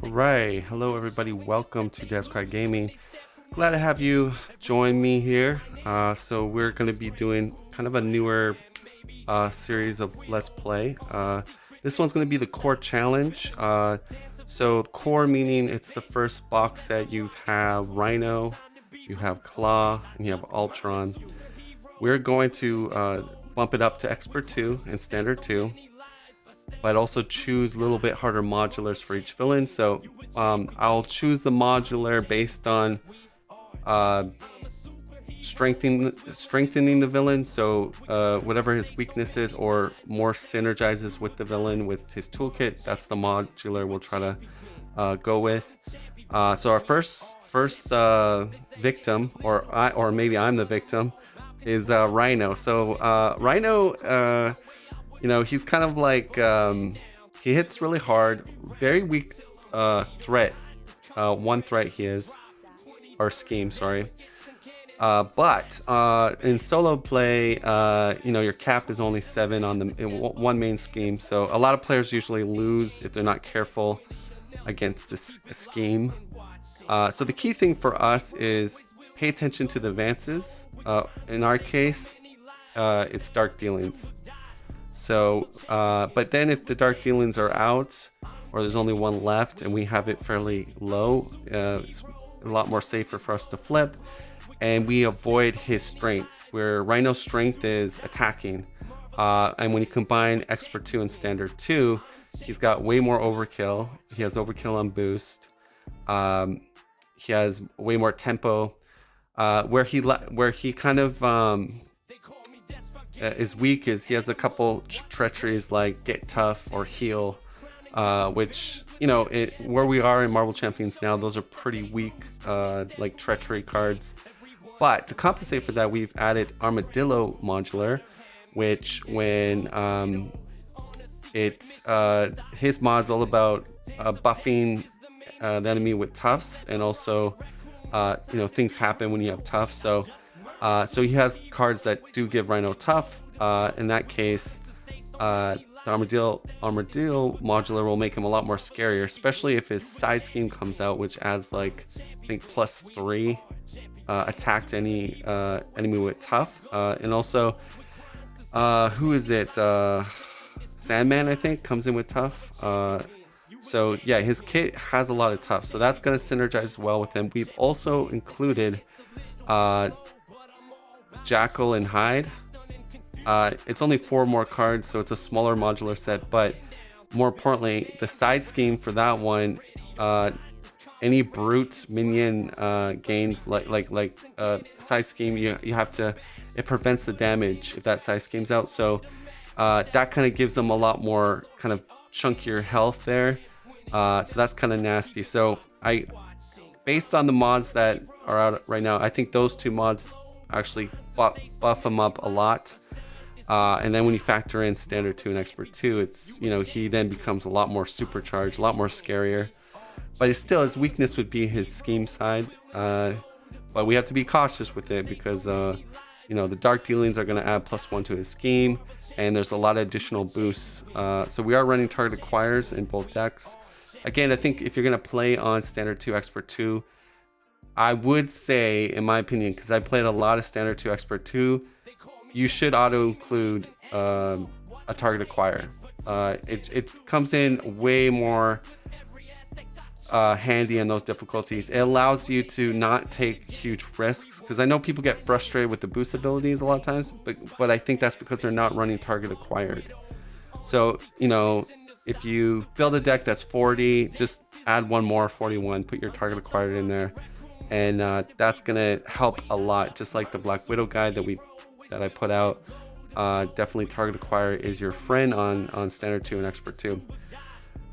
All right, hello everybody. Welcome to Describe Gaming. Glad to have you join me here. So we're going to be doing kind of a newer series of Let's Play. This one's going to be the Core Challenge. So Core meaning it's the first box set. You have Rhino, you have Claw, and you have Ultron. We're going to bump it up to Expert 2 and Standard 2. But also choose a little bit harder modulars for each villain. So I'll choose the modular based on strengthening the villain. So whatever his weakness is or more synergizes with the villain with his toolkit, that's the modular we'll try to go with. So our first victim, or maybe I'm the victim, is Rhino. So Rhino. He's kind of like he hits really hard, very weak threat. One threat he is, or scheme, sorry. But in solo play, your cap is only 7 on one main scheme. So a lot of players usually lose if they're not careful against a scheme. So the key thing for us is pay attention to the advances. In our case, it's dark dealings. So, but then if the dark dealings are out, or there's only one left, and we have it fairly low, it's a lot more safer for us to flip, and we avoid his strength, where Rhino's strength is attacking. And when you combine Expert 2 and Standard 2, he's got way more overkill. He has overkill on boost. He has way more tempo. Where he kind of is weak is he has a couple treacheries like Get Tough or Heal, which where we are in Marvel Champions now, those are pretty weak like treachery cards. But to compensate for that, we've added Armadillo modular, which when it's his mod's all about buffing the enemy with toughs, and also things happen when you have tough. So he has cards that do give Rhino tough. In that case, the Armadillo modular will make him a lot more scarier, especially if his side scheme comes out, which adds like I think +3 attack to any enemy with tough. And also, who is it? Sandman, I think, comes in with tough. So yeah, his kit has a lot of tough, so that's going to synergize well with him. We've also included Jackal and Hyde. It's only 4 more cards, so it's a smaller modular set, but more importantly, the side scheme for that one, any brute minion gains like side scheme, you have to, it prevents the damage if that side scheme's out. So that kind of gives them a lot more kind of chunkier health there. So that's kind of nasty. So based on the mods that are out right now, I think those 2 mods actually buff him up a lot. And then when you factor in Standard 2 and Expert 2, it's, he then becomes a lot more supercharged, a lot more scarier. But it's still, his weakness would be his scheme side. But we have to be cautious with it because, the dark dealings are going to add +1 to his scheme, and there's a lot of additional boosts. So we are running target acquires in both decks. Again, I think if you're going to play on Standard 2, Expert 2, I would say, in my opinion, because I played a lot of Standard 2, Expert 2, you should auto-include a target acquire. It comes in way more handy in those difficulties. It allows you to not take huge risks, because I know people get frustrated with the boost abilities a lot of times, but I think that's because they're not running target acquired. So, if you build a deck that's 40, just add one more 41, put your target acquired in there, and that's gonna help a lot. Just like the Black Widow guide that I put out, definitely target acquire is your friend on Standard 2 and Expert 2.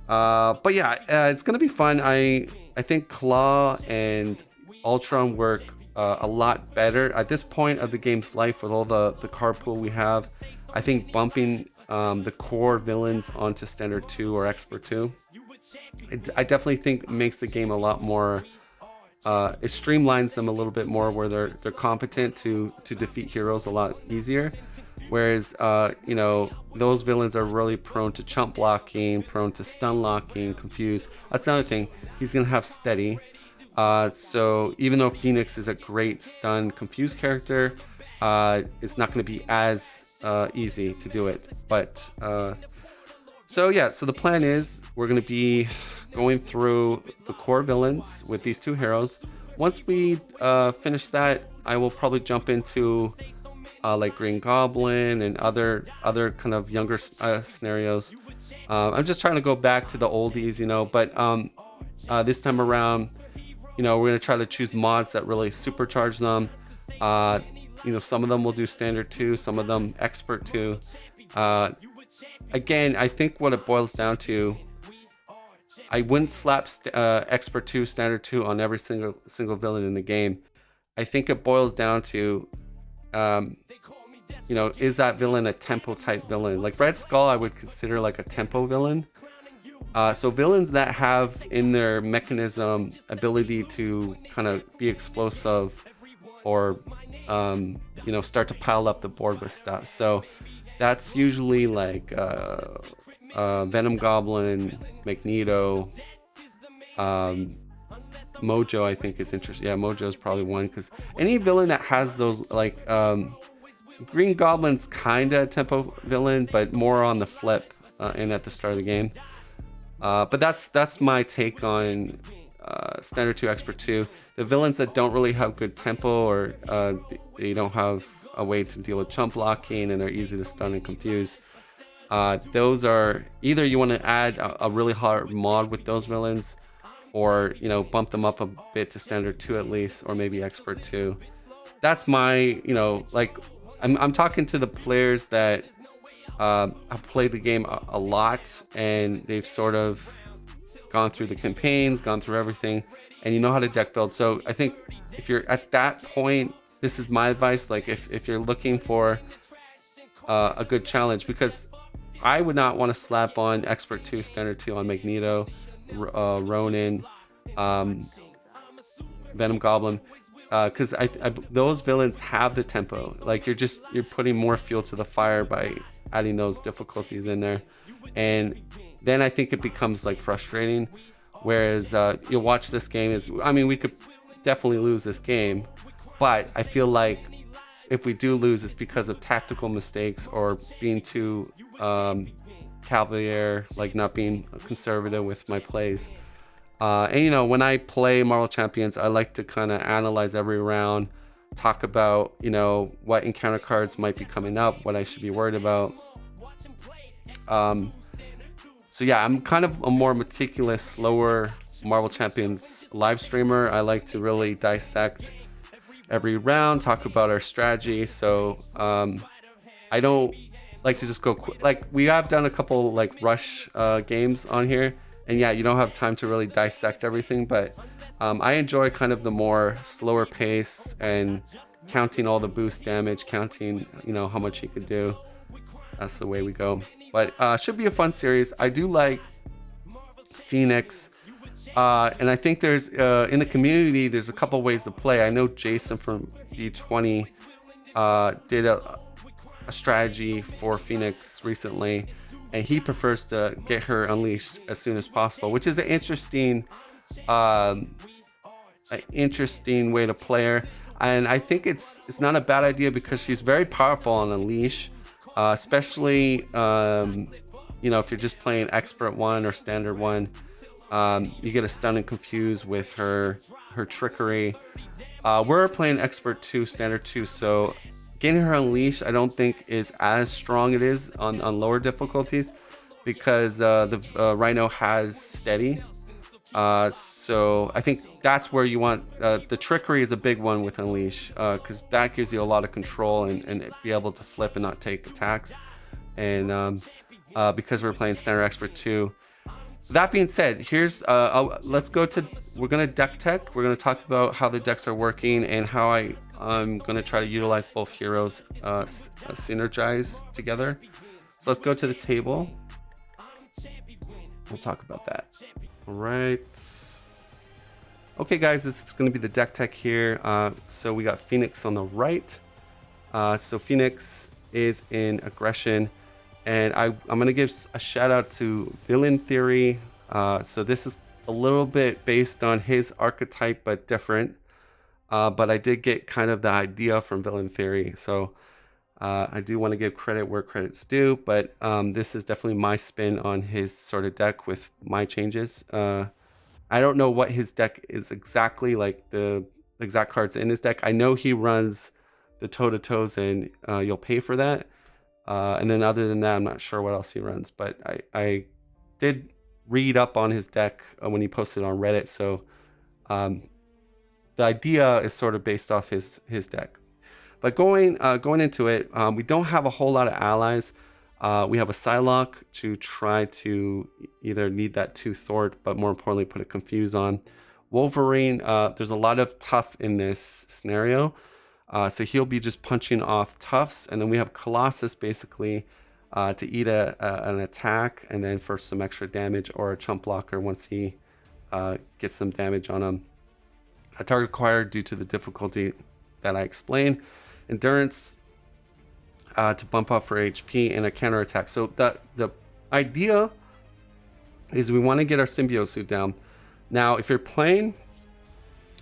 But yeah, it's gonna be fun. I think Claw and Ultron work a lot better at this point of the game's life with all the card pool we have. I think bumping the core villains onto Standard 2 or Expert 2, I definitely think makes the game a lot more. It streamlines them a little bit more, where they're competent to defeat heroes a lot easier. Whereas, those villains are really prone to chump blocking, prone to stun locking, confuse. That's another thing. He's going to have steady. So even though Phoenix is a great stun confuse character, it's not going to be as easy to do it. But so the plan is we're going to be going through the core villains with these two heroes. Once we finish that, I will probably jump into like Green Goblin and other kind of younger scenarios. I'm just trying to go back to the oldies, but this time around, we're gonna try to choose mods that really supercharge them. Some of them will do standard 2, some of them expert 2. Again, I think what it boils down to, I wouldn't slap expert 2, standard 2 on every single villain in the game. I think it boils down to is that villain a tempo type villain? Like Red Skull, I would consider like a tempo villain. So villains that have in their mechanism ability to kind of be explosive or start to pile up the board with stuff. So that's usually like Venom Goblin, Magneto, Mojo. I think is interesting. Yeah, Mojo is probably one, because any villain that has those like Green Goblin's kinda a tempo villain, but more on the flip and at the start of the game. But that's my take on standard 2, expert 2. The villains that don't really have good tempo, or they don't have a way to deal with chump blocking and they're easy to stun and confuse, those are either you want to add a really hard mod with those villains, or bump them up a bit to standard 2 at least, or maybe expert 2. That's my like I'm talking to the players that have played the game a lot, and they've sort of gone through the campaigns, gone through everything, and you know how to deck build. So I think if you're at that point, this is my advice. Like if you're looking for a good challenge, because I would not want to slap on expert 2, standard 2 on Magneto, Ronin, Venom Goblin, because those villains have the tempo. Like you're putting more fuel to the fire by adding those difficulties in there, and then I think it becomes like frustrating. Whereas you'll watch this game we could definitely lose this game, but I feel like if we do lose, it's because of tactical mistakes or being too cavalier, like not being conservative with my plays. And when I play Marvel Champions, I like to kind of analyze every round, talk about what encounter cards might be coming up, what I should be worried about. So yeah, I'm kind of a more meticulous, slower Marvel Champions live streamer. I like to really dissect every round, talk about our strategy. So I don't like to just go like we have done a couple like rush games on here, and yeah, you don't have time to really dissect everything, but I enjoy kind of the more slower pace and counting all the boost damage, counting how much he could do. That's the way we go. But should be a fun series. I do like Phoenix, and I think there's in the community there's a couple ways to play. I know Jason from D20 did a strategy for Phoenix recently, and he prefers to get her unleashed as soon as possible, which is an interesting way to play her. And I think it's not a bad idea, because she's very powerful on Unleash, especially if you're just playing expert 1 or standard 1. You get a stun and confuse with her trickery. We're playing expert 2, standard 2, so getting her Unleash I don't think is as strong. It is on lower difficulties, because the Rhino has steady. So I think that's where you want the trickery is a big one with Unleash, because that gives you a lot of control and be able to flip and not take attacks. And because we're playing standard expert 2. That being said, here's we're gonna deck tech. We're gonna talk about how the decks are working and how I'm gonna try to utilize both heroes synergize together. So let's go to the table. We'll talk about that. All right. Okay, guys, this is going to be the deck tech here. So we got Phoenix on the right. So Phoenix is in aggression. And I'm going to give a shout out to Villain Theory. So this is a little bit based on his archetype, but different. But I did get kind of the idea from Villain Theory. So I do want to give credit where credit's due, but this is definitely my spin on his sort of deck with my changes. I don't know what his deck is exactly, like the exact cards in his deck. I know he runs the toe-to-toes, and you'll pay for that. And then other than that, I'm not sure what else he runs, but I did read up on his deck when he posted on Reddit. So the idea is sort of based off his deck. But going into it, we don't have a whole lot of allies. We have a Psylocke to try to either need that 2 Thort, but more importantly, put a Confuse on. Wolverine, there's a lot of tough in this scenario. So he'll be just punching off toughs. And then we have Colossus basically to eat an attack and then for some extra damage, or a chump blocker once he gets some damage on him. A target acquired due to the difficulty that I explained. Endurance to bump up for HP, and a counter attack. So the idea is we want to get our symbiote suit down. Now, if you're playing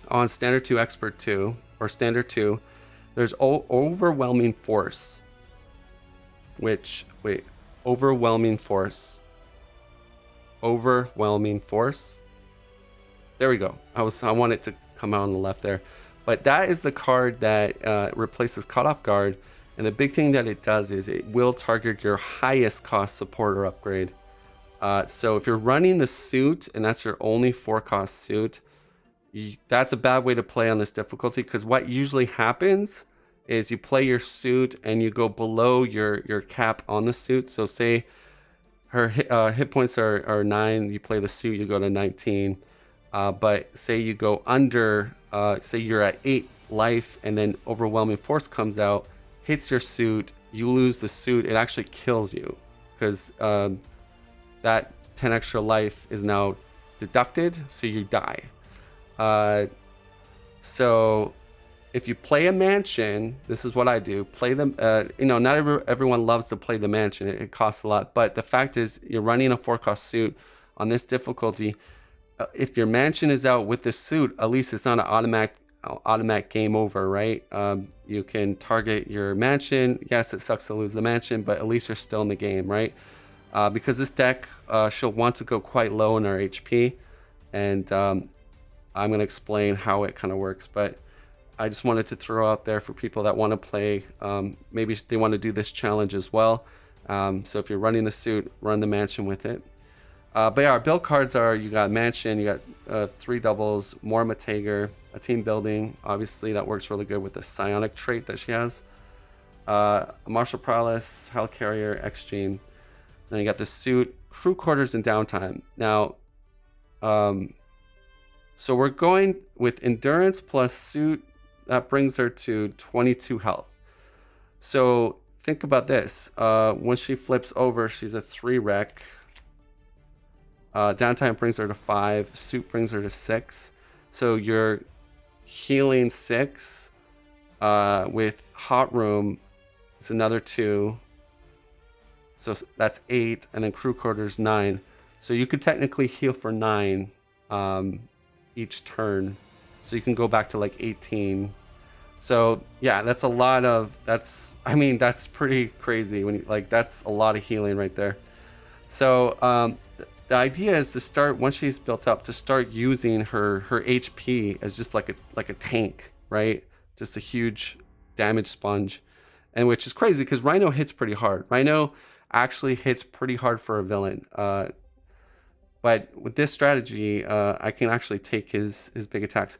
on standard 2, expert 2, or standard 2, there's overwhelming force. Overwhelming force. Overwhelming force. There we go. I want it to come out on the left there. But that is the card that replaces Caught Off Guard. And the big thing that it does is it will target your highest cost support or upgrade. So if you're running the suit and that's your only 4 cost suit, that's a bad way to play on this difficulty, because what usually happens is you play your suit and you go below your cap on the suit. So say her hit points are 9, you play the suit, you go to 19. But say you go under, say you're at 8 life, and then Overwhelming Force comes out, hits your suit, you lose the suit, it actually kills you, because that 10 extra life is now deducted, so you die. So if you play a mansion, this is what I do, play them, not everyone loves to play the mansion, it costs a lot, but the fact is you're running a 4 cost suit on this difficulty. If your mansion is out with the suit, at least it's not an automatic game over, right? You can target your mansion. Yes, it sucks to lose the mansion, but at least you're still in the game, right? Because this deck, she'll want to go quite low in her HP, and I'm going to explain how it kind of works, but I just wanted to throw out there for people that want to play, maybe they want to do this challenge as well. So if you're running the suit, run the mansion with it. But yeah, our build cards are, you got Mansion, you got 3 doubles, more Matager, a team building. Obviously, that works really good with the psionic trait that she has. Martial Prowess, Helicarrier, X-Gene. Then you got the suit, crew quarters, and downtime. Now, so we're going with endurance plus suit. That brings her to 22 health. So think about this. When she flips over, she's a 3 rec. Downtime brings her to 5. Suit brings her to 6. So you're healing 6. With Hot Room, it's another 2. So that's 8. And then Crew Quarters, 9. So you could technically heal for 9 each turn. So you can go back to like 18. So yeah, that's a lot of, that's pretty crazy when you, like, that's a lot of healing right there. So the idea is to start, once she's built up, to start using her HP as just like a tank, right? Just a huge damage sponge, and which is crazy because Rhino hits pretty hard. Rhino actually hits pretty hard for a villain. But with this strategy, I can actually take his big attacks,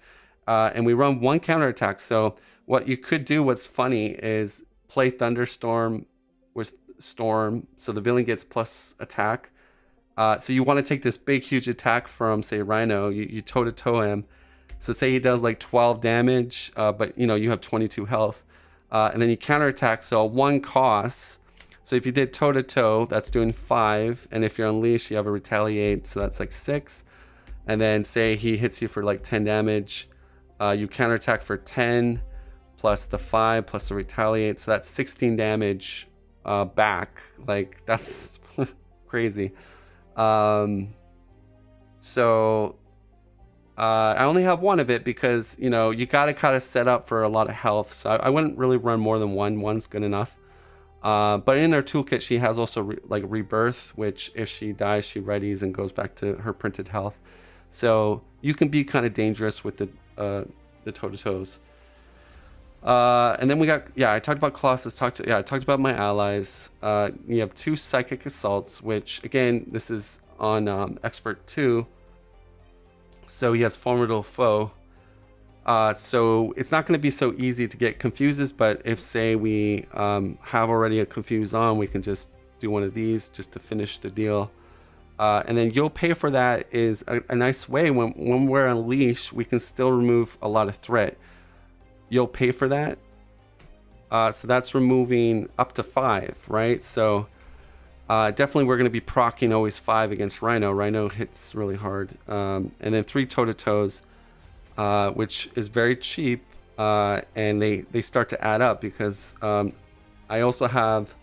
and we run 1 counter attack. So what you could do, what's funny, is play Thunderstorm with Storm, so the villain gets plus attack. So you want to take this big, huge attack from, say, Rhino. You toe-to-toe him. So say he does like 12 damage, but you have 22 health. And then you counterattack, so 1 cost. So if you did toe-to-toe, that's doing 5. And if you're unleashed, you have a retaliate, so that's like 6. And then say he hits you for like 10 damage. You counterattack for 10 plus the 5 plus the retaliate, so that's 16 damage back. Like, that's crazy. So I only have one of it because, you know, you got to kind of set up for a lot of health. So I wouldn't really run more than one. One's good enough. But in her toolkit, she has also like rebirth, which if she dies, she readies and goes back to her printed health. So you can be kind of dangerous with the toe-to-toes. And then we got, I talked about Colossus. I talked about my allies. You have 2 psychic assaults, which again, this is on expert 2. So he has formidable foe. So it's not going to be so easy to get confuses, but if say we have already a confuse on, we can just do one of these just to finish the deal. And then you'll pay for that is a nice way. When we're unleashed, we can still remove a lot of threat. You'll pay for that. So that's removing up to 5, right? So definitely we're going to be proccing always 5 against Rhino. Rhino hits really hard. And then 3 toe-to-toes, which is very cheap. And they start to add up because I also have,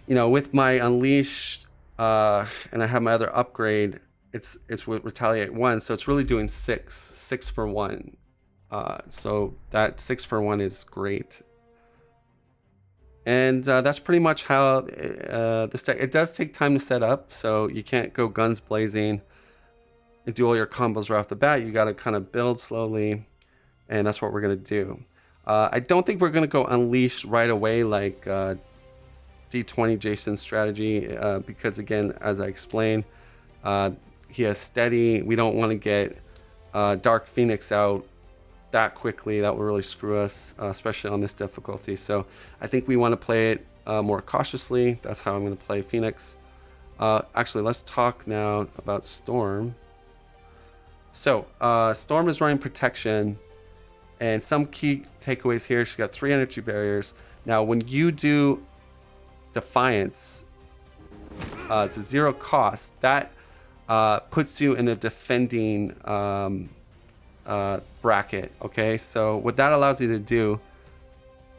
you know, with my Unleashed, and I have my other upgrade, it's with Retaliate 1. So it's really doing 6 for 1. So that 6 for 1 is great. And that's pretty much how this deck, it does take time to set up, so you can't go guns blazing and do all your combos right off the bat. You got to kind of build slowly, and that's what we're going to do. I don't think we're going to go Unleash right away like D20 Jason's strategy, because again, as I explained, he has steady. We don't want to get Dark Phoenix out that quickly. That will really screw us, especially on this difficulty. So I think we want to play it more cautiously. That's how I'm going to play Phoenix. Actually, let's talk now about Storm. So Storm is running protection, and some key takeaways here. She's got 3 energy barriers. Now when you do Defiance, it's a 0 cost. That puts you in the defending bracket. Okay, so what that allows you to do,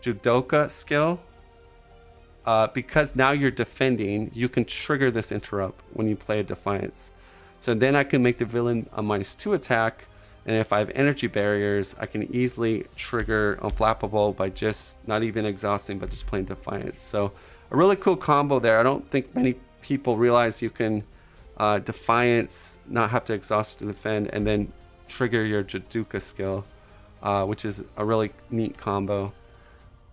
Judoka skill, because now you're defending, you can trigger this interrupt when you play a Defiance. So then I can make the villain a -2 attack, and if I have energy barriers, I can easily trigger Unflappable by just not even exhausting, but just playing Defiance. So a really cool combo there. I don't think many people realize you can Defiance, not have to exhaust to defend, and then trigger your Judoka skill, which is a really neat combo.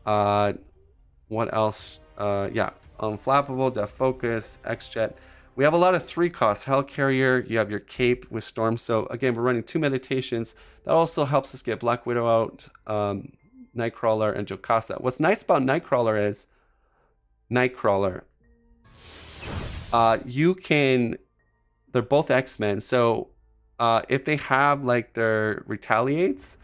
What else? Unflappable, Def Focus, X-Jet. We have a lot of 3 costs. Hellcarrier, you have your cape with Storm. So again, we're running 2 meditations. That also helps us get Black Widow out, Nightcrawler, and Jocasta. What's nice about Nightcrawler is you can, they're both X-Men. So if they have like their retaliates,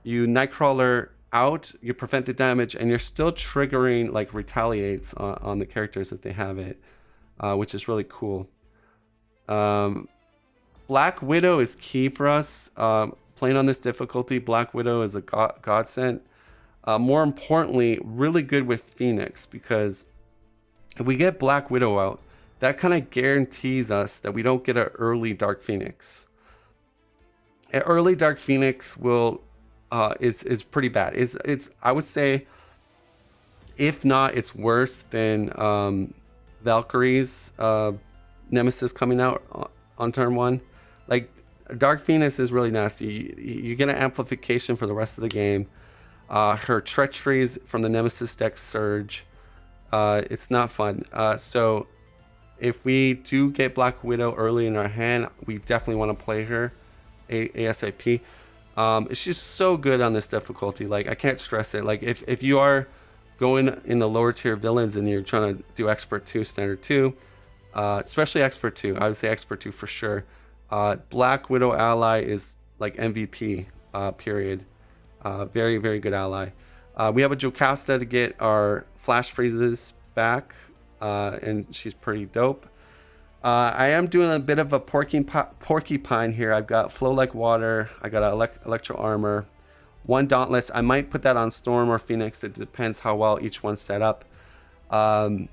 you Nightcrawler out, you prevent the damage, and you're still triggering like retaliates on the characters if they have it, which is really cool. Black Widow is key for us. Playing on this difficulty, Black Widow is a godsend. More importantly, really good with Phoenix, because if we get Black Widow out, that kind of guarantees us that we don't get an early Dark Phoenix. An early Dark Phoenix will is pretty bad. It's I would say, if not, it's worse than Valkyrie's Nemesis coming out on turn 1. Like, Dark Phoenix is really nasty. You get an amplification for the rest of the game. Her treacheries from the Nemesis deck surge. It's not fun. So if we do get Black Widow early in our hand, we definitely want to play her ASAP. It's just so good on this difficulty. Like, I can't stress it. Like, if you are going in the lower tier villains and you're trying to do Expert 2, Standard 2, especially Expert 2, I would say Expert 2 for sure. Black Widow ally is like MVP, period. Very, very good ally. We have a Jocasta to get our flash freezes back, and she's pretty dope. I am doing a bit of a porcupine here. I've got Flow Like Water, I got Electro Armor, one Dauntless. I might put that on Storm or Phoenix. It depends how well each one's set up. And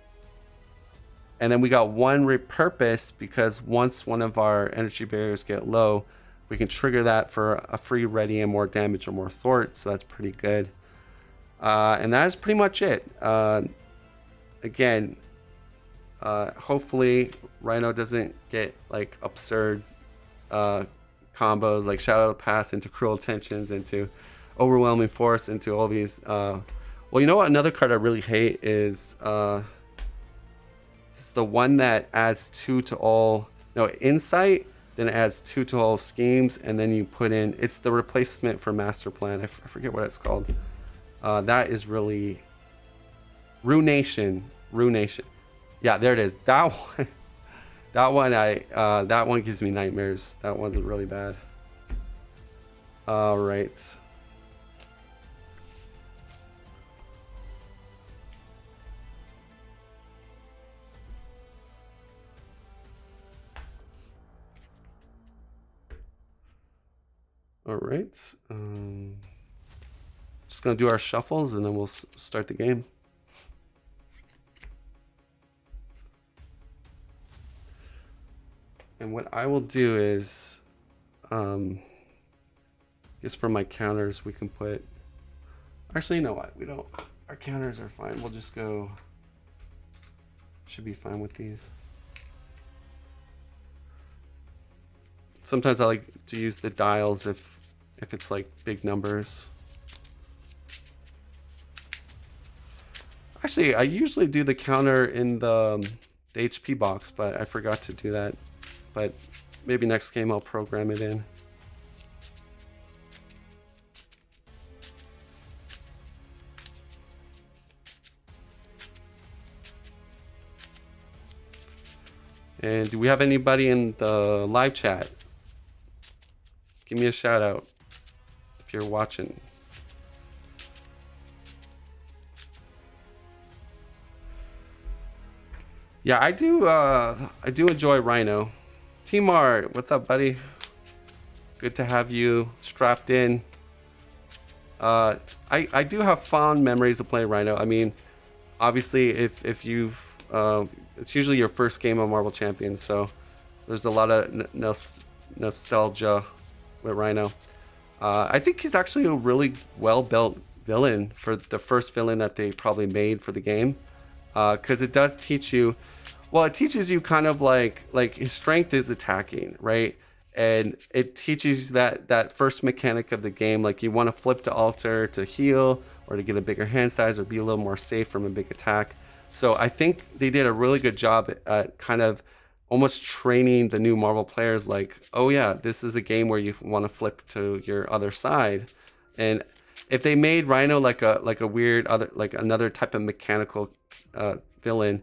then we got one Repurpose, because once one of our energy barriers get low, we can trigger that for a free ready and more damage or more thwart. So that's pretty good. And that's pretty much it. Again, hopefully Rhino doesn't get like absurd combos like Shadow of the Past into Cruel Tensions, into Overwhelming Force, into all these. Well, you know what? Another card I really hate is it's the one that adds 2 to all. No, Insight. Then it adds 2 to all schemes, and then you put in. It's the replacement for Master Plan. I forget what it's called. That is really Ruination. Yeah, there it is. That one. That one gives me nightmares. That one's really bad. All right. All right. Just gonna do our shuffles and then we'll start the game. And what I will do is, just for my counters, we can put. Actually, you know what? We don't. Our counters are fine. We'll just go. Should be fine with these. Sometimes I like to use the dials if it's like big numbers. Actually, I usually do the counter in the HP box, but I forgot to do that. But maybe next game I'll program it in. And do we have anybody in the live chat? Give me a shout out if you're watching. Yeah, I do enjoy Rhino. T-Mart, what's up, buddy? Good to have you strapped in. I do have fond memories of playing Rhino. I mean, obviously, if you've it's usually your first game of Marvel Champions, so there's a lot of nostalgia with Rhino. I think he's actually a really well-built villain for the first villain that they probably made for the game, because it does teach you. Well, it teaches you kind of like his strength is attacking, right? And it teaches you that first mechanic of the game, like you want to flip to alter to heal or to get a bigger hand size or be a little more safe from a big attack. So I think they did a really good job at kind of almost training the new Marvel players, like, oh yeah, this is a game where you want to flip to your other side. And if they made Rhino like a weird other, like another type of mechanical villain,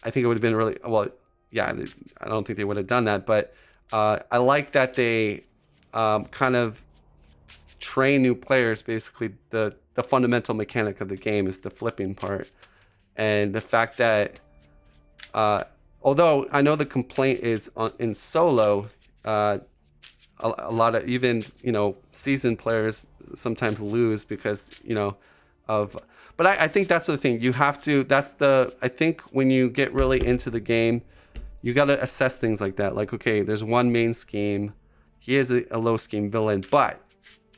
I think it would have been really well. Yeah, I don't think they would have done that, but I like that they kind of train new players. Basically, the fundamental mechanic of the game is the flipping part, and the fact that although I know the complaint is in solo, a lot of even seasoned players sometimes lose because of. But I think that's the thing. You have to. I think when you get really into the game, you got to assess things like that. Like, okay, there's one main scheme. He is a low scheme villain, but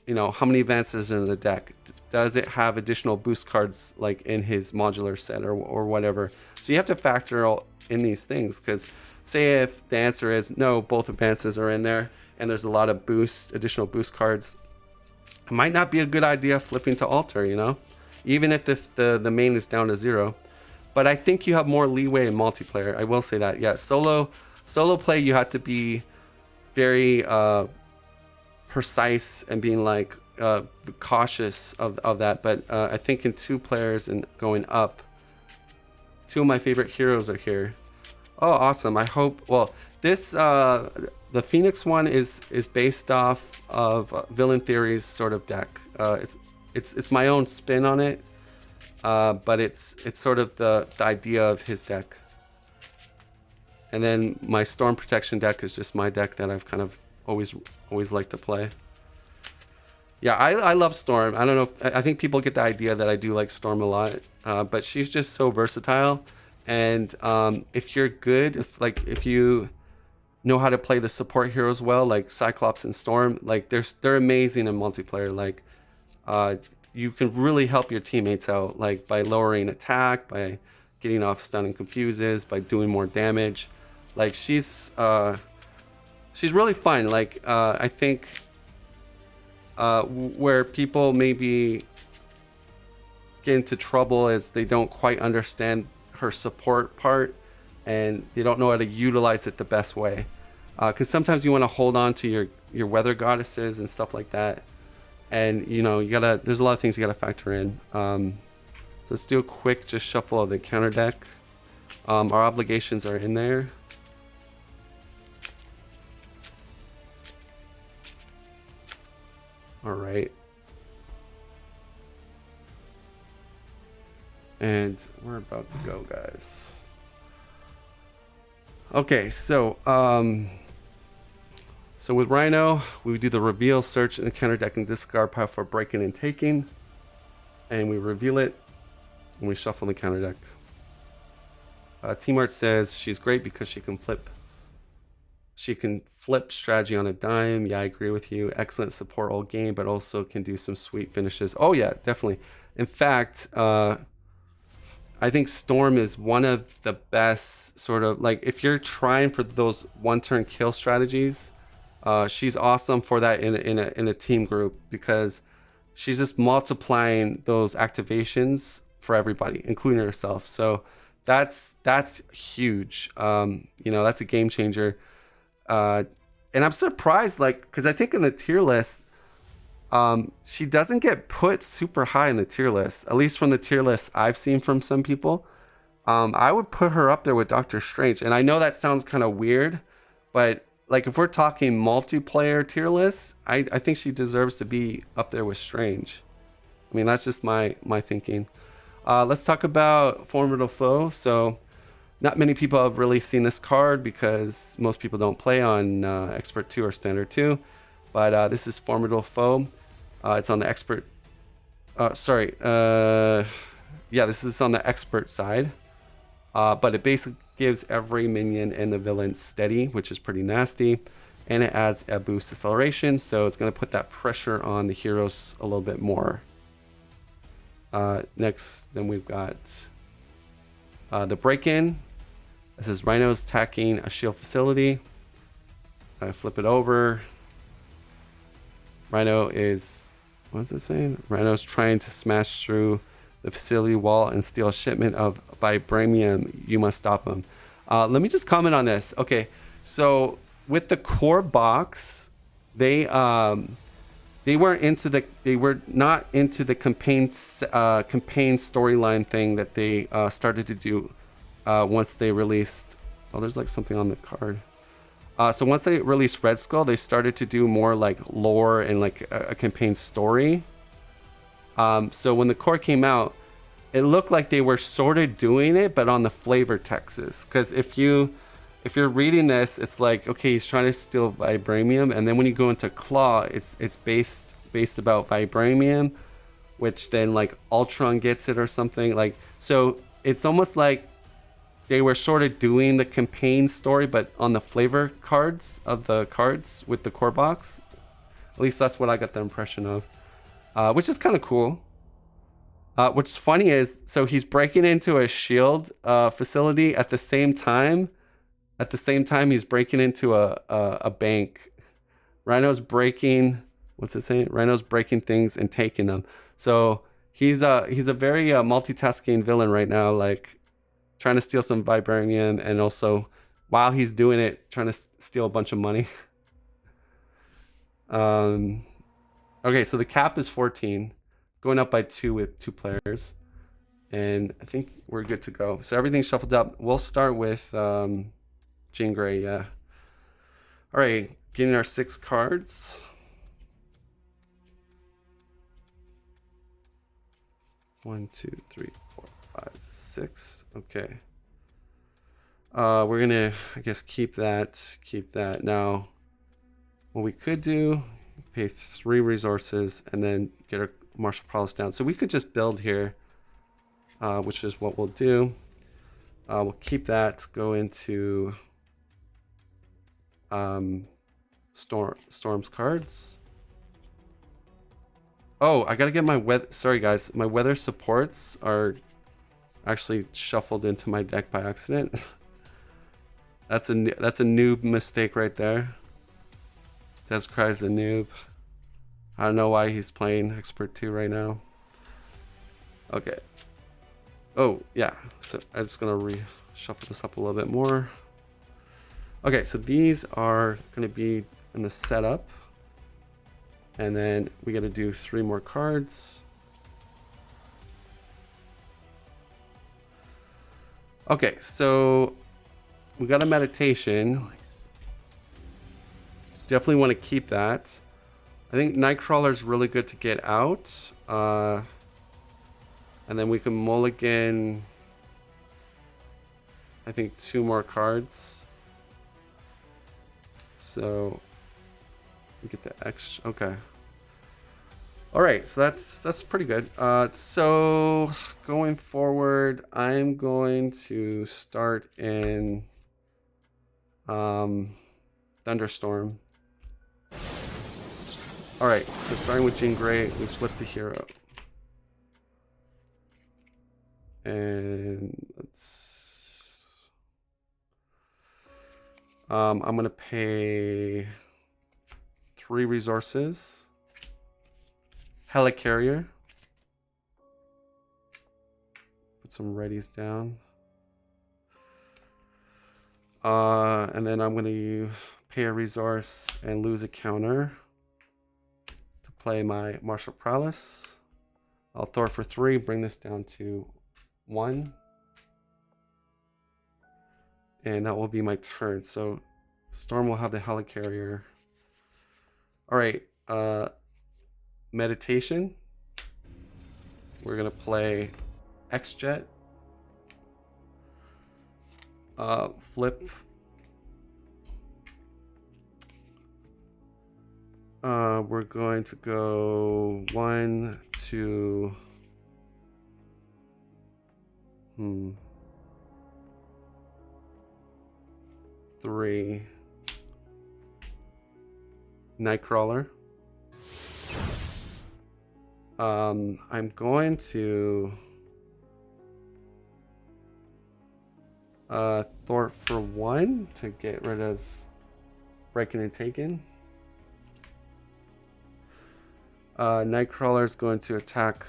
how many advances are in the deck? Does it have additional boost cards like in his modular set or whatever? So you have to factor in these things, because say if the answer is no, both advances are in there and there's a lot of additional boost cards, it might not be a good idea flipping to alter, even if the main is down to 0. But I think you have more leeway in multiplayer. I will say that. Yeah, solo play, you have to be very precise and being like cautious of that. But I think in 2 players and going up, 2 of my favorite heroes are here. Oh, awesome. I hope. Well, this the Phoenix one is based off of Villain Theory's sort of deck. It's my own spin on it, but it's sort of the idea of his deck. And then my Storm Protection deck is just my deck that I've kind of always liked to play. Yeah, I love Storm. I don't know. I think people get the idea that I do like Storm a lot, but she's just so versatile. And if you're good, if you know how to play the support heroes well, like Cyclops and Storm, like they're amazing in multiplayer. Like uh, you can really help your teammates out, like by lowering attack, by getting off stun and confuses, by doing more damage. Like she's really fun. Like I think where people maybe get into trouble is they don't quite understand her support part, and they don't know how to utilize it the best way. Because sometimes you want to hold on to your weather goddesses and stuff like that, and you know you gotta. There's a lot of things you gotta factor in. So let's do a quick just shuffle of the counter deck. Our obligations are in there. All right. And we're about to go, guys. Okay, so with Rhino, we do the reveal, search, and counter deck and discard pile for breaking and taking, and we reveal it, and we shuffle the counter deck. Team Art says she's great because she can flip. She can flip strategy on a dime. Yeah, I agree with you. Excellent support all game, but also can do some sweet finishes. Oh yeah, definitely. In fact, I think Storm is one of the best sort of like if you're trying for those one-turn kill strategies, she's awesome for that in a team group because she's just multiplying those activations for everybody, including herself. So that's huge. You know, that's a game changer. And I'm surprised, like, because I think in the tier list, she doesn't get put super high in the tier list, at least from the tier list I've seen from some people. I would put her up there with Doctor Strange. And I know that sounds kind of weird, but like if we're talking multiplayer tier lists, I think she deserves to be up there with Strange. I mean, that's just my thinking. Let's talk about Formidable Foe. So not many people have really seen this card because most people don't play on Expert 2 or Standard 2. But this is Formidable Foe. It's on the Expert... yeah, this is on the Expert side. But it basically gives every minion and the villain steady, which is pretty nasty. And it adds a boost acceleration, so it's going to put that pressure on the heroes a little bit more. Next, then we've got the break-in. This is Rhino's attacking a shield facility. I flip it over. Rhino is, what's it saying? Rhino's trying to smash through the facility wall and steal a shipment of vibranium. You must stop him. Let me just comment on this. Okay, so with the core box, they weren't into the, they were not into the campaign storyline thing that they started to do once they released. Oh, there's like something on the card. So once they released Red Skull, they started to do more like lore and like a campaign story. So when the core came out, it looked like they were sort of doing it, but on the flavor texts. Because if you're reading this, it's like, okay, he's trying to steal vibranium, and then when you go into Claw, it's based about vibranium, which then like Ultron gets it or something. Like, so it's almost like they were sort of doing the campaign story, but on the flavor cards of the cards with the core box. At least that's what I got the impression of, which is kind of cool. What's funny is, so he's breaking into a shield facility at the same time. At the same time, he's breaking into a bank. Rhino's breaking, what's it saying? Rhino's breaking things and taking them. So he's a very multitasking villain right now, like trying to steal some vibranium, and also while he's doing it, trying to steal a bunch of money. Okay, so the cap is 14, going up by 2 with 2 players, and I think we're good to go. So everything's shuffled up. We'll start with Jean Grey. Yeah. All right, getting our 6 cards. One, two, three, 4, 5, 6. Okay. We're gonna, I guess, keep that. Now, what we could do, pay 3 resources, and then get our martial prowess down. So we could just build here, which is what we'll do. We'll keep that, go into Storm's cards. Oh, I gotta get my weather. Sorry guys, my weather supports are actually shuffled into my deck by accident. That's a noob mistake right there. Descry's a noob. I don't know why he's playing Expert 2 right now. Okay. Oh yeah, so I'm just gonna reshuffle this up a little bit more. Okay, so these are gonna be in the setup. And then we got to do 3 more cards. Okay, so we got a meditation. Definitely want to keep that. I think Nightcrawler is really good to get out. And then we can mulligan, I think, 2 more cards. So we get the extra. Okay. All right, so that's pretty good. So going forward, I'm going to start in Thunderstorm. All right, so starting with Jean Grey, we flip the hero, and let's. I'm gonna pay 3 resources. Helicarrier. Put some readies down. And then I'm going to pay a resource and lose a counter to play my Martial Prowess. I'll throw it for 3, bring this down to 1. And that will be my turn. So Storm will have the Helicarrier. All right. Meditation. We're gonna play X-Jet. Flip. We're going to go 1, 2. 3. Nightcrawler. I'm going to Thor for 1 to get rid of Breaking and Taken. Nightcrawler is going to attack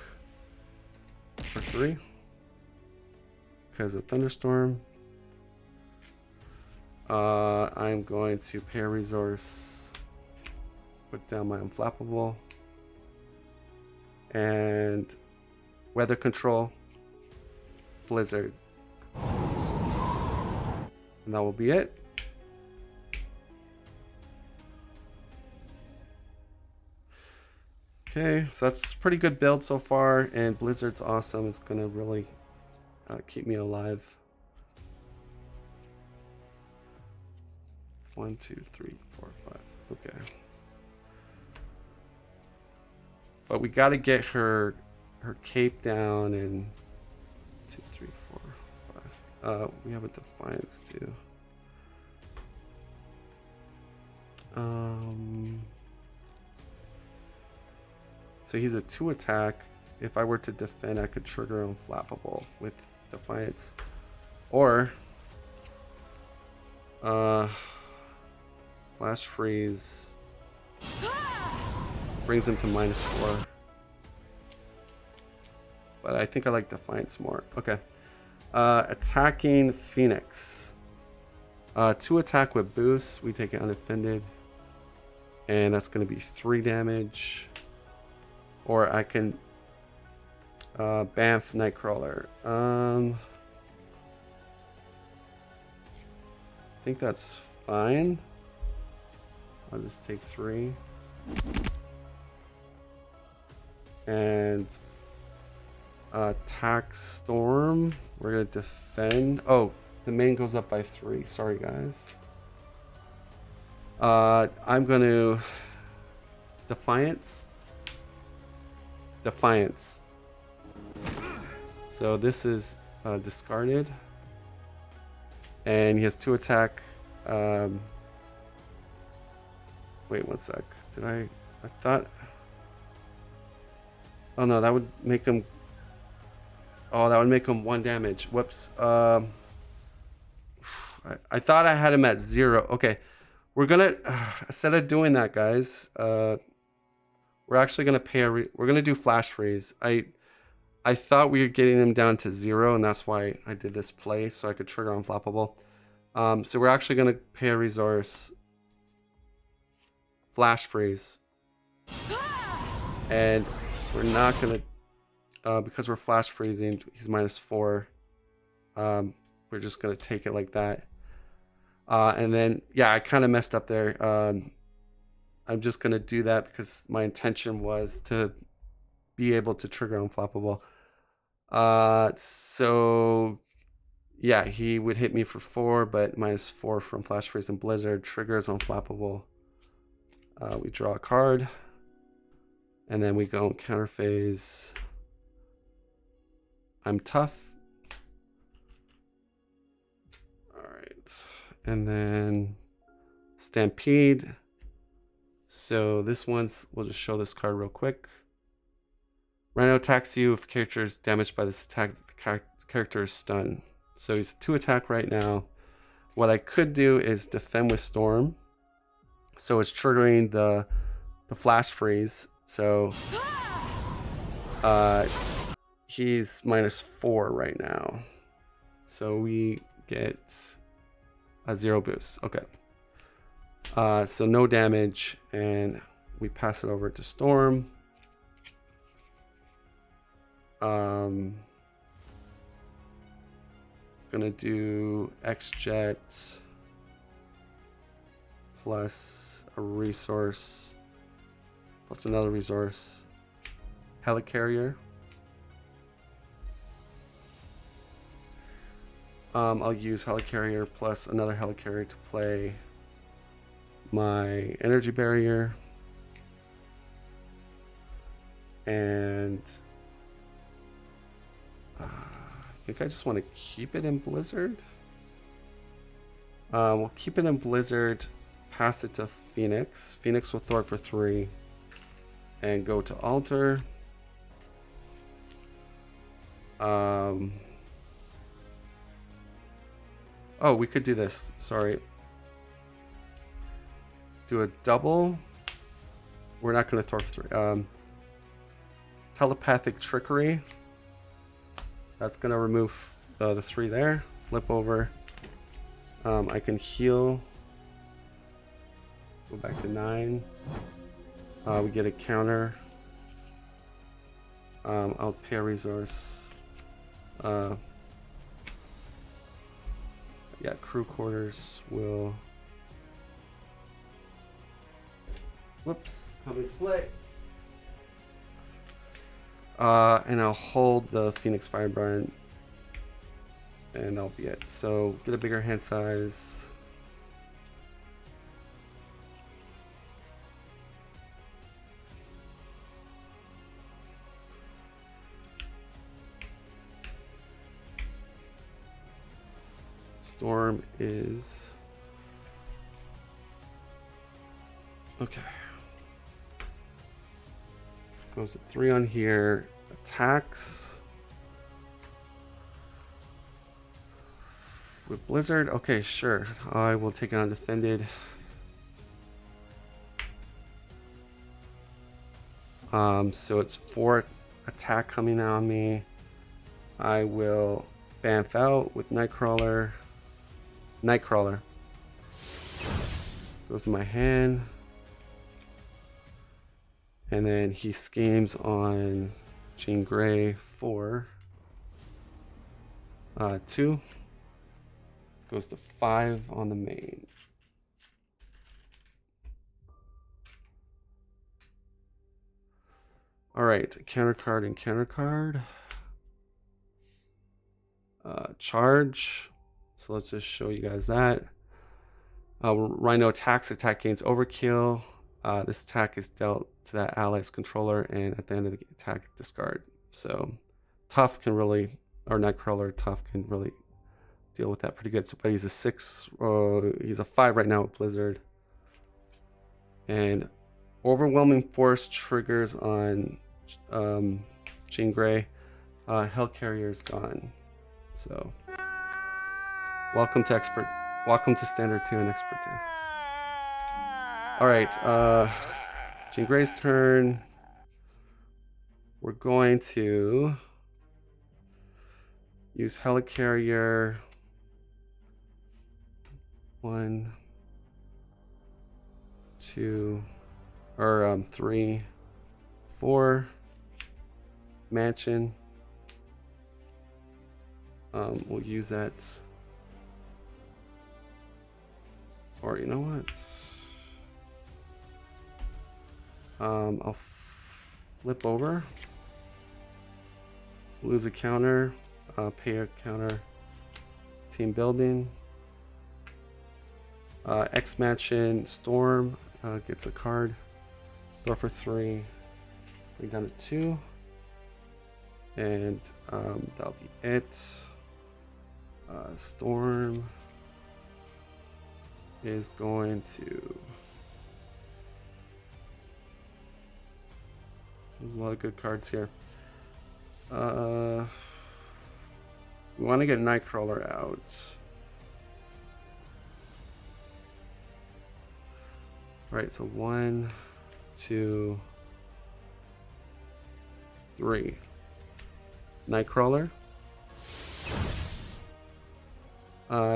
for 3 because of Thunderstorm. I'm going to pay a resource, put down my Unflappable, and Weather Control, Blizzard. And that will be it. Okay, so that's pretty good build so far, and Blizzard's awesome. It's gonna really keep me alive. 1, 2, 3, 4, 5. Okay. But we got to get her cape down, and 2, 3, 4, 5. We have a Defiance too. So he's a 2 attack. If I were to defend, I could trigger Unflappable with Defiance, or Flash Freeze brings him to -4. But I think I like Defiance more. Okay. Attacking Phoenix. 2 attack with boost. We take it undefended. And that's going to be 3 damage. Or I can Bamf Nightcrawler. I think that's fine. I'll just take 3. And attack Storm. We're gonna defend. Oh, the main goes up by 3. Sorry, guys. I'm gonna Defiance. Defiance. So this is discarded. And he has 2 attack. Wait 1 sec. Did I thought... Oh no, that would make him... Oh, that would make him 1 damage. Whoops. I thought I had him at 0. Okay. We're gonna... instead of doing that, guys, we're actually gonna pay a... we're gonna do Flash Freeze. I thought we were getting him down to 0, and that's why I did this play, so I could trigger Unflappable. So we're actually gonna pay a resource... Flash Freeze. And we're not gonna... because we're Flash Freezing, he's -4. We're just gonna take it like that. And then, yeah, I kind of messed up there. I'm just gonna do that because my intention was to be able to trigger Unflappable. So yeah, he would hit me for 4, but -4 from Flash Freeze and Blizzard triggers Unflappable. We draw a card, and then we go counter phase. I'm tough. All right, and then Stampede. So this one's, we'll just show this card real quick. Rhino attacks you. If character is damaged by this attack, the character is stunned. So he's 2 attack right now. What I could do is defend with Storm. So it's triggering the Flash Freeze. So he's -4 right now. So we get a 0 boost. Okay. So no damage, and we pass it over to Storm. Gonna do X-Jet plus a resource plus another resource. Helicarrier. I'll use Helicarrier plus another Helicarrier to play my energy barrier, and I think I just want to keep it in Blizzard. We'll keep it in Blizzard, pass it to Phoenix. Phoenix will throw it for 3 and go to Altar. Oh, we could do this. Sorry. Do a double. We're not going to throw for 3. Telepathic Trickery. That's going to remove the 3 there. Flip over. I can heal. Go back to 9. We get a counter. I'll pay a resource. Yeah, crew quarters will... Whoops, come into play. And I'll hold the Phoenix Firebrand, and that'll be it. So get a bigger hand size. Storm is okay. Goes to 3 on here. Attacks with Blizzard. Okay, sure. I will take it undefended. So it's 4 attack coming on me. I will Bamf out with Nightcrawler. Nightcrawler goes to my hand, and then he schemes on Jean Grey for 2. Goes to 5 on the main. All right, counter card and counter card. Charge. So let's just show you guys that. Rhino attacks, attack gains overkill. This attack is dealt to that ally's controller, and at the end of the attack, discard. So Tough can really, or Nightcrawler, Tough can really deal with that pretty good. So, but he's a 6, he's a 5 right now with Blizzard. And Overwhelming Force triggers on Jean Grey. Hellcarrier's gone. So, welcome to Standard 2 and Expert 2. Alright, Jean Grey's turn. We're going to use Helicarrier. 1, 2, or 3, 4. Mansion. We'll use that. Or you know what? I'll flip over. Lose a counter. Pay a counter. Team building. X-Mansion Storm gets a card. Throw for 3. Bring down to 2. And that'll be it. Storm is going to... There's a lot of good cards here. We want to get Nightcrawler out. Right, so 1, 2, 3. Nightcrawler.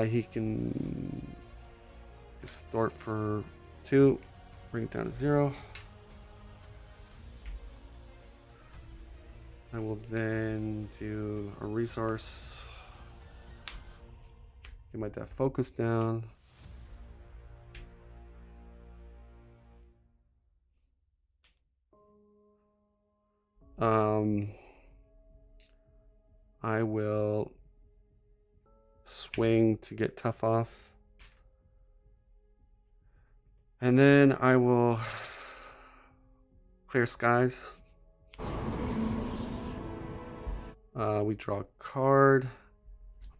He can distort for 2, bring it down to 0. I will then do a resource. Get my depth focus down. I will swing to get Tough off. And then I will clear skies. We draw a card,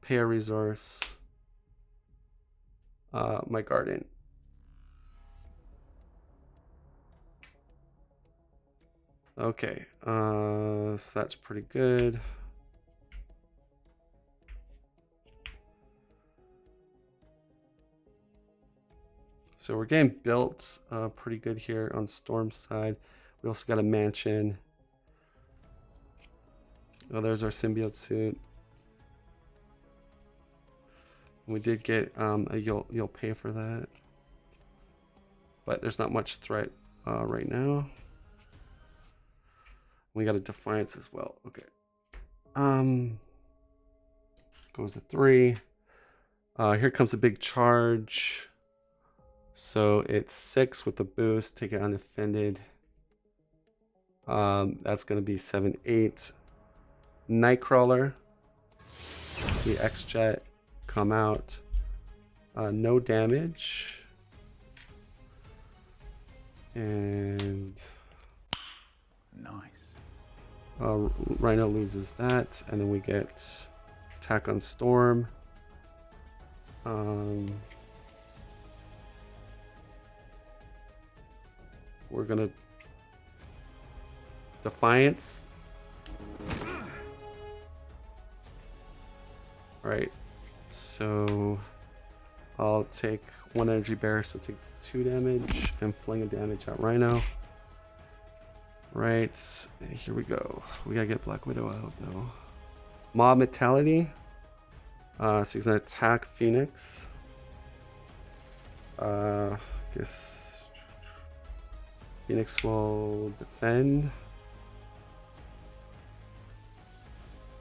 pay a resource, my garden. Okay, so that's pretty good. So we're getting built pretty good here on Storm's side. We also got a mansion. Oh, there's our symbiote suit. We did get you'll pay for that, but there's not much threat right now. We got a Defiance as well. Okay. Goes to 3. Here comes a big charge. So it's 6 with the boost. Take it undefended. That's gonna be 7, 8. Nightcrawler. The X-Jet come out. No damage. And nice. Rhino loses that, and then we get attack on Storm. We're gonna Defiance. Alright, so I'll take 1 energy bear, so take 2 damage and fling a damage at Rhino. Right, here we go. We gotta get Black Widow out though. Mob Mentality. So he's gonna attack Phoenix. Guess Phoenix will defend.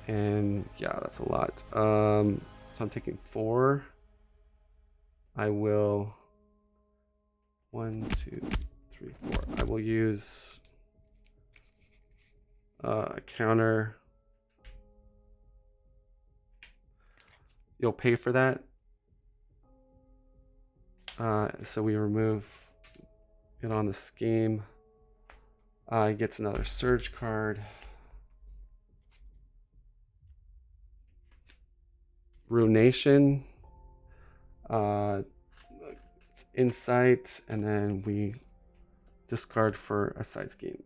And yeah, that's a lot. So I'm taking 4. I will 1, 2, 3, 4. I will use a counter. You'll pay for that. So we remove get on the scheme. He gets another Surge card. Ruination. Insight, and then we discard for a side scheme,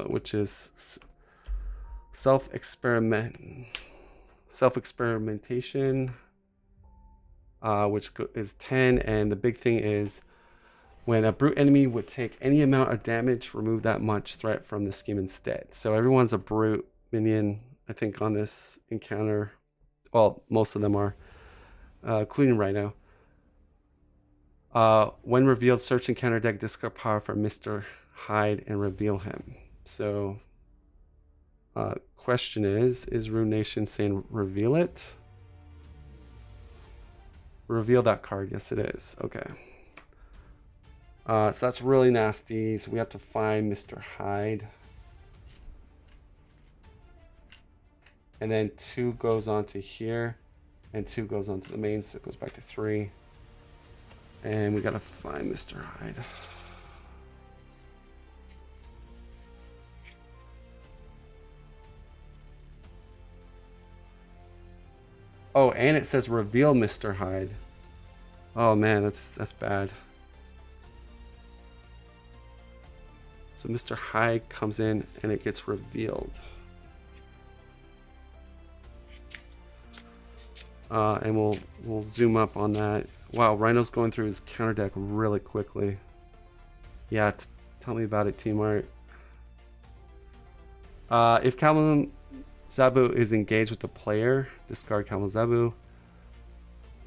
which is self-experimentation, which is 10. And the big thing is, when a brute enemy would take any amount of damage, remove that much threat from the scheme instead. So everyone's a brute minion, I think, on this encounter. Well, most of them are, including Rhino. When revealed, search encounter deck, discard power for Mr. Hyde and reveal him. So, question is Ruination saying reveal it? Reveal that card. Yes, it is. Okay. So that's really nasty. So we have to find Mr. Hyde. And then 2 goes on to here. And 2 goes on to the main, so it goes back to 3. And we gotta find Mr. Hyde. Oh, and it says reveal Mr. Hyde. Oh man, that's bad. So Mr. Hyde comes in and it gets revealed. And we'll zoom up on that. Wow, Rhino's going through his counter deck really quickly. Yeah, tell me about it, Team Art. If Kalamazoo Zabu is engaged with the player, discard Kalamazoo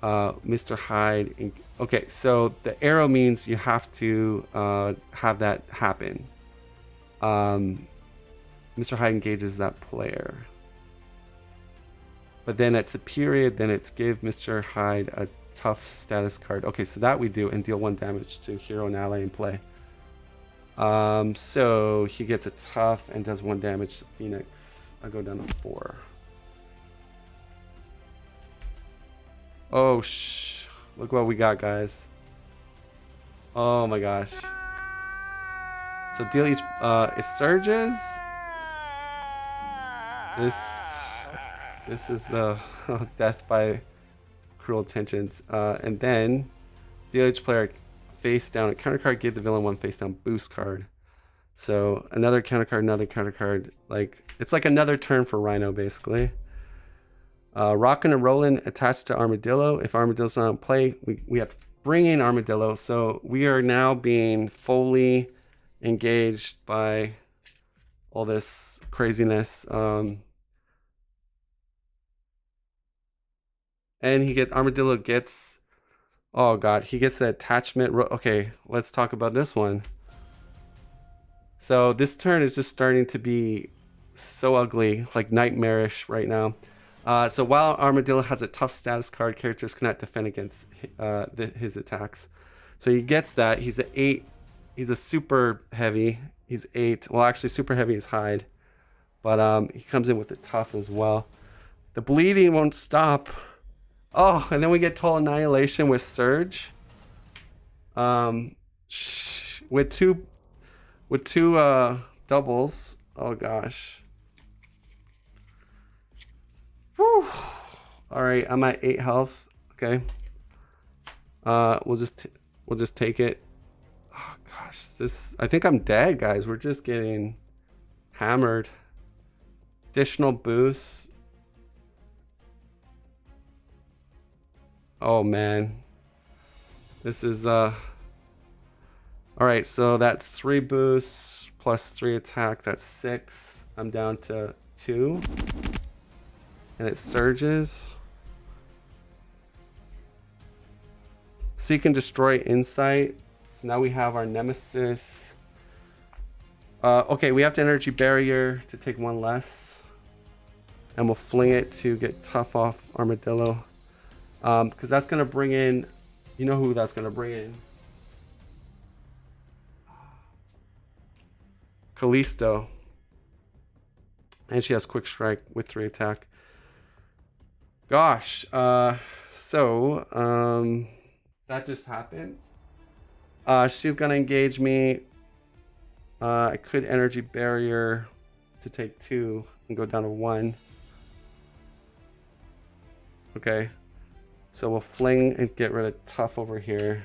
Zabu. Mr. Hyde. Okay, so the arrow means you have to have that happen. Mr. Hyde engages that player. But then it's a period, then it's give Mr. Hyde a tough status card. Okay, so that we do, and deal 1 damage to hero and ally in play. So he gets a tough and does 1 damage to Phoenix. I go down to 4. Oh, look what we got, guys. Oh my gosh. So deal each, it surges. This is the death by cruel intentions. And then deal each player face down a counter card, give the villain 1 face down boost card. So another counter card, another counter card. Like, it's like another turn for Rhino, basically. Rockin' and Rollin' attached to Armadillo. If Armadillo's not in play, we have to bring in Armadillo. So we are now being fully engaged by all this craziness. And Armadillo gets, oh god, he gets the attachment. Okay, let's talk about this one. So this turn is just starting to be so ugly, like nightmarish right now. So while Armadillo has a tough status card, characters cannot defend against his attacks. So he gets that. He's an 8. He's a super heavy. He's 8. Well, actually, super heavy is Hyde. But he comes in with the tough as well. The bleeding won't stop. Oh, and then we get Total Annihilation with Surge. With two doubles. Oh gosh. Whew. All right, I'm at 8 health. Okay. We'll just take it. Oh gosh, I think I'm dead, guys. We're just getting hammered. Additional boosts. Oh man. This is all right, so that's 3 boosts plus 3 attack. That's 6. I'm down to 2. And it surges. Seek and destroy insight. So now we have our nemesis. Okay, we have to energy barrier to take 1 less. And we'll fling it to get tough off Armadillo. Because that's going to bring in, you know who that's going to bring in? Callisto. And she has quick strike with 3 attack. Gosh, that just happened. She's gonna engage me. I could energy barrier to take 2 and go down to 1. Okay. So we'll fling and get rid of tough over here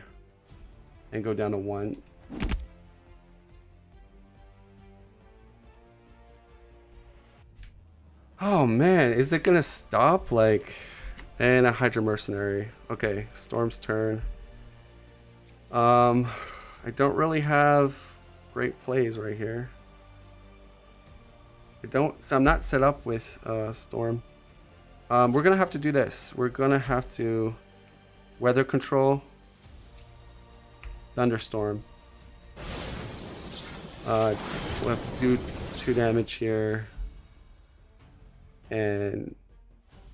and go down to 1. Oh man, is it gonna stop? Like, and a Hydra Mercenary. Okay, Storm's turn. I don't really have great plays right here. So I'm not set up with Storm. We're gonna have to do this. We're gonna have to weather control, thunderstorm. We'll have to do 2 damage here, and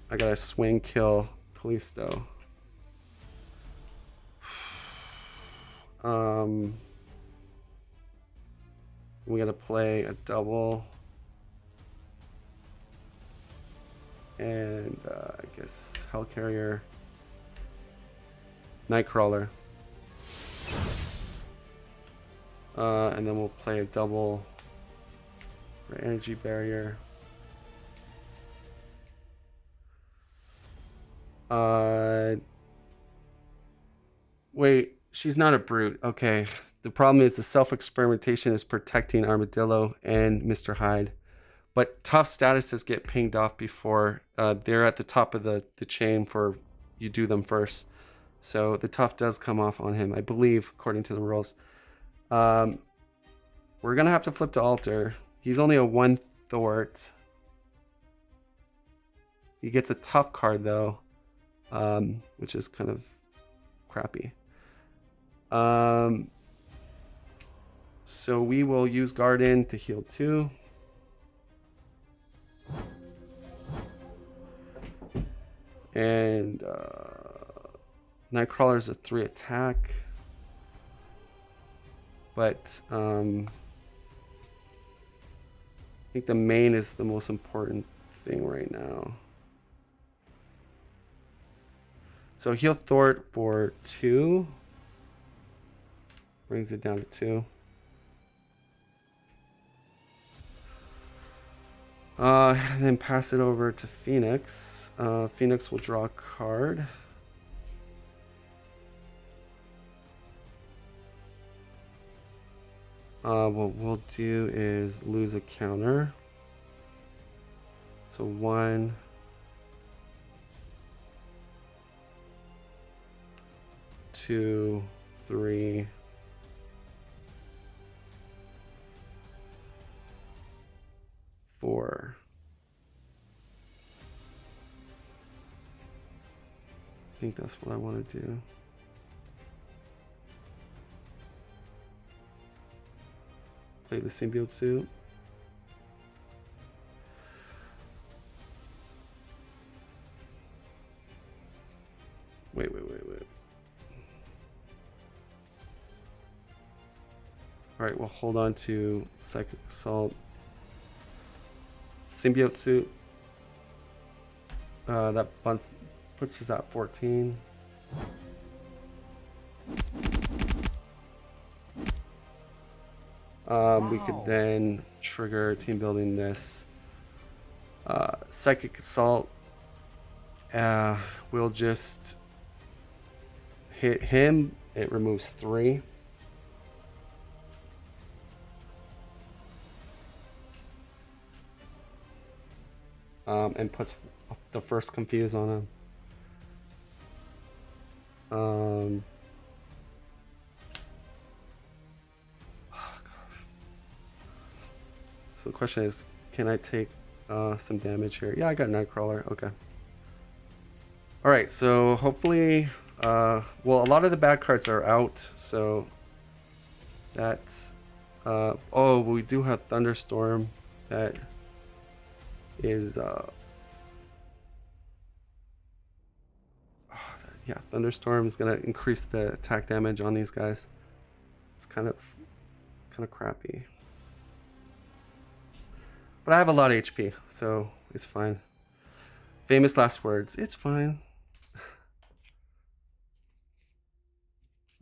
I gotta swing kill Callisto. We gotta play a double. And I guess Hellcarrier, Nightcrawler, and then we'll play a double for energy barrier. Wait, she's not a brute. Okay, the problem is the self-experimentation is protecting Armadillo and Mr. Hyde. But tough statuses get pinged off before they're at the top of the chain for you do them first. So the tough does come off on him, I believe, according to the rules. We're going to have to flip to altar. He's only a 1 thwart. He gets a tough card, though, which is kind of crappy. So we will use Garden to heal 2. And Nightcrawler is a 3 attack, but I think the main is the most important thing right now. So heal Thwart for 2, brings it down to 2. Then pass it over to Phoenix. Phoenix will draw a card. What we'll do is lose a counter. So 1, 2, 3, 4. I think that's what I want to do. Play the symbiote suit. Wait. Alright, we'll hold on to Psychic Assault. Symbiote suit. That puts us at 14. We could then trigger team building this. Psychic Assault. We'll just hit him. It removes 3. And puts the first confuse on him. Oh gosh. So the question is, can I take some damage here? Yeah, I got Nightcrawler. Okay. All right. So hopefully, well, a lot of the bad cards are out. So that's. Oh, we do have Thunderstorm. That is. Yeah, Thunderstorm is gonna increase the attack damage on these guys. It's kind of crappy. But I have a lot of HP, so it's fine. Famous last words. It's fine.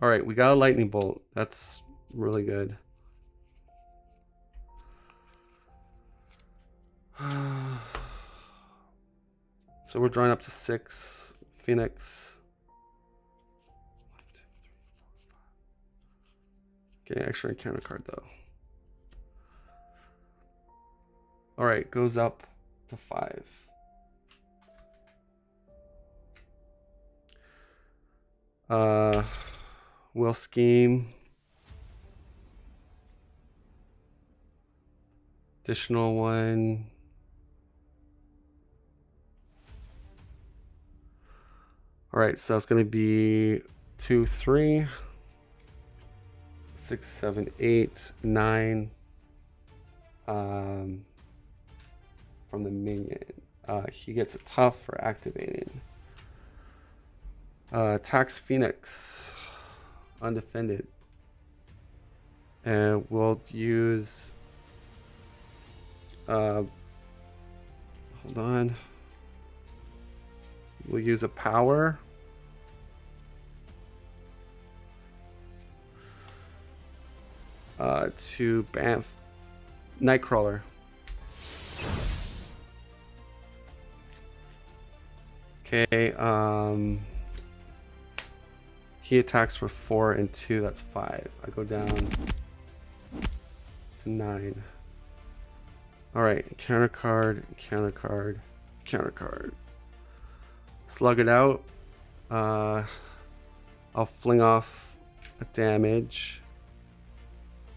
All right, we got a lightning bolt. That's really good. So we're drawing up to 6. Phoenix. 1, 2, 3, 4, 5. Getting extra encounter card though. All right, goes up to 5. Will scheme. Additional 1. All right, so it's going to be 2, 3, 6, 7, 8, 9. From the minion. He gets a tough for activating. Attacks Phoenix. Undefended. And we'll use... hold on. We'll use a power. To Banff Nightcrawler. Okay, he attacks for 4 and 2, that's 5. I go down to 9. Alright, counter card, counter card, counter card. Slug it out. I'll fling off a damage.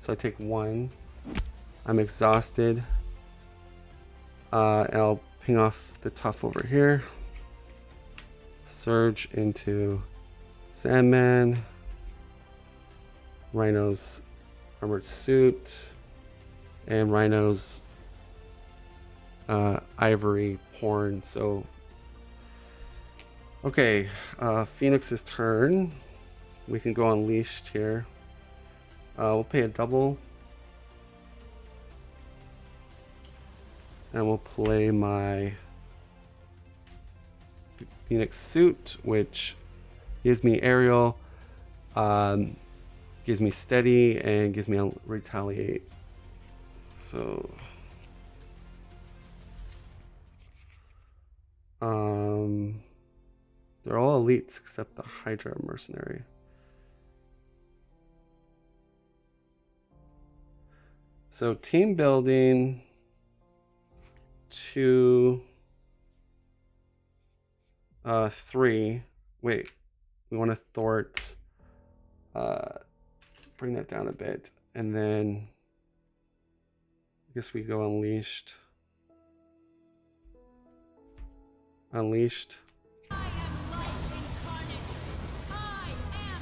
So I take 1. I'm exhausted. And I'll ping off the tough over here. Surge into Sandman. Rhino's armored suit. And Rhino's ivory horn. So, okay, Phoenix's turn. We can go unleashed here. We'll pay a double. And we'll play my Phoenix suit, which gives me aerial, gives me steady, and gives me a retaliate. So, they're all elites except the Hydra mercenary. So team building 2, 3. Wait, we want to thwart. Bring that down a bit, and then I guess we go unleashed. Unleashed. I am life incarnate. I am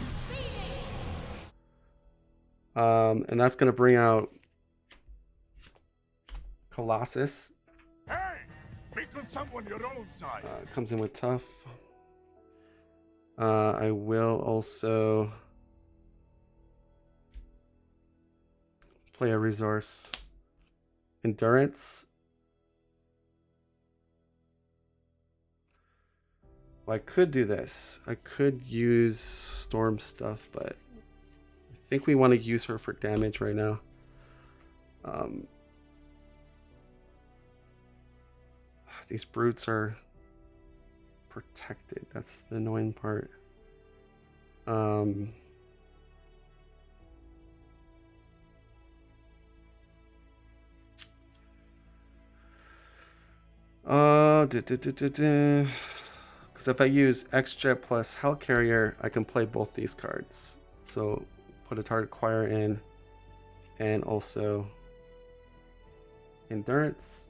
Phoenix. And that's gonna bring out Colossus. Hey! Pick on someone your own size. Comes in with tough. I will also play a resource. Endurance. Well, I could do this. I could use Storm stuff, but I think we want to use her for damage right now. These brutes are protected. That's the annoying part. Because if I use X-Jet plus Hellcarrier, I can play both these cards. So put a target acquire in, and also Endurance.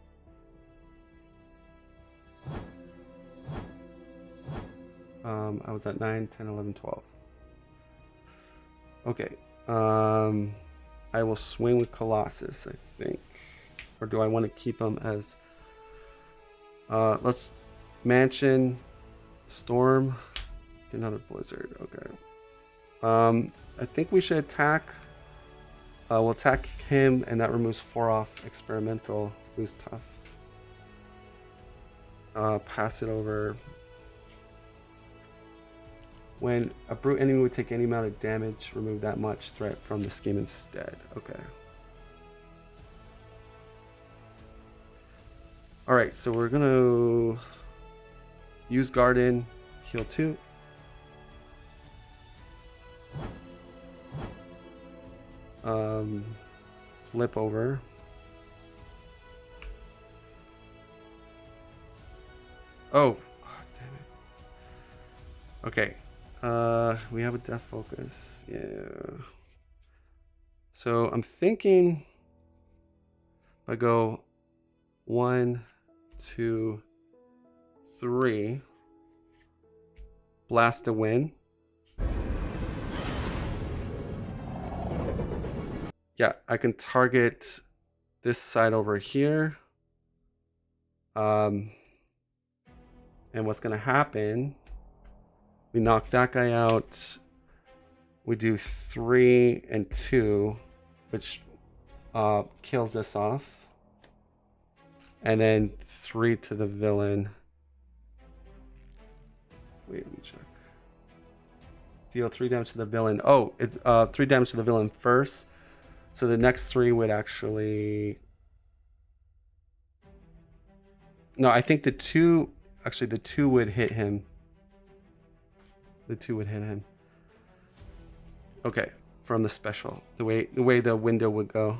I was at 9, 10, 11, 12. Okay. I will swing with Colossus, I think. Or do I want to keep him as... let's... Mansion... Storm... Get another Blizzard, okay. I think we should attack... we'll attack him, and that removes 4 off Experimental, who's tough. Pass it over... When a brute enemy would take any amount of damage, remove that much threat from the scheme instead. Okay. Alright, so we're gonna use Garden, heal 2. Flip over. Oh, damn it. Okay. We have a death focus. Yeah. So I'm thinking I go 1, 2, 3. Blast to win. Yeah, I can target this side over here. And what's gonna happen? We knock that guy out. We do 3 and 2, which kills this off. And then 3 to the villain. Wait, let me check. Deal 3 damage to the villain. Oh, it's 3 damage to the villain first. So the next 3 would actually... No, I think the 2... Actually, the 2 would hit him. The 2 would hit him. Okay, from the special. The way the window would go.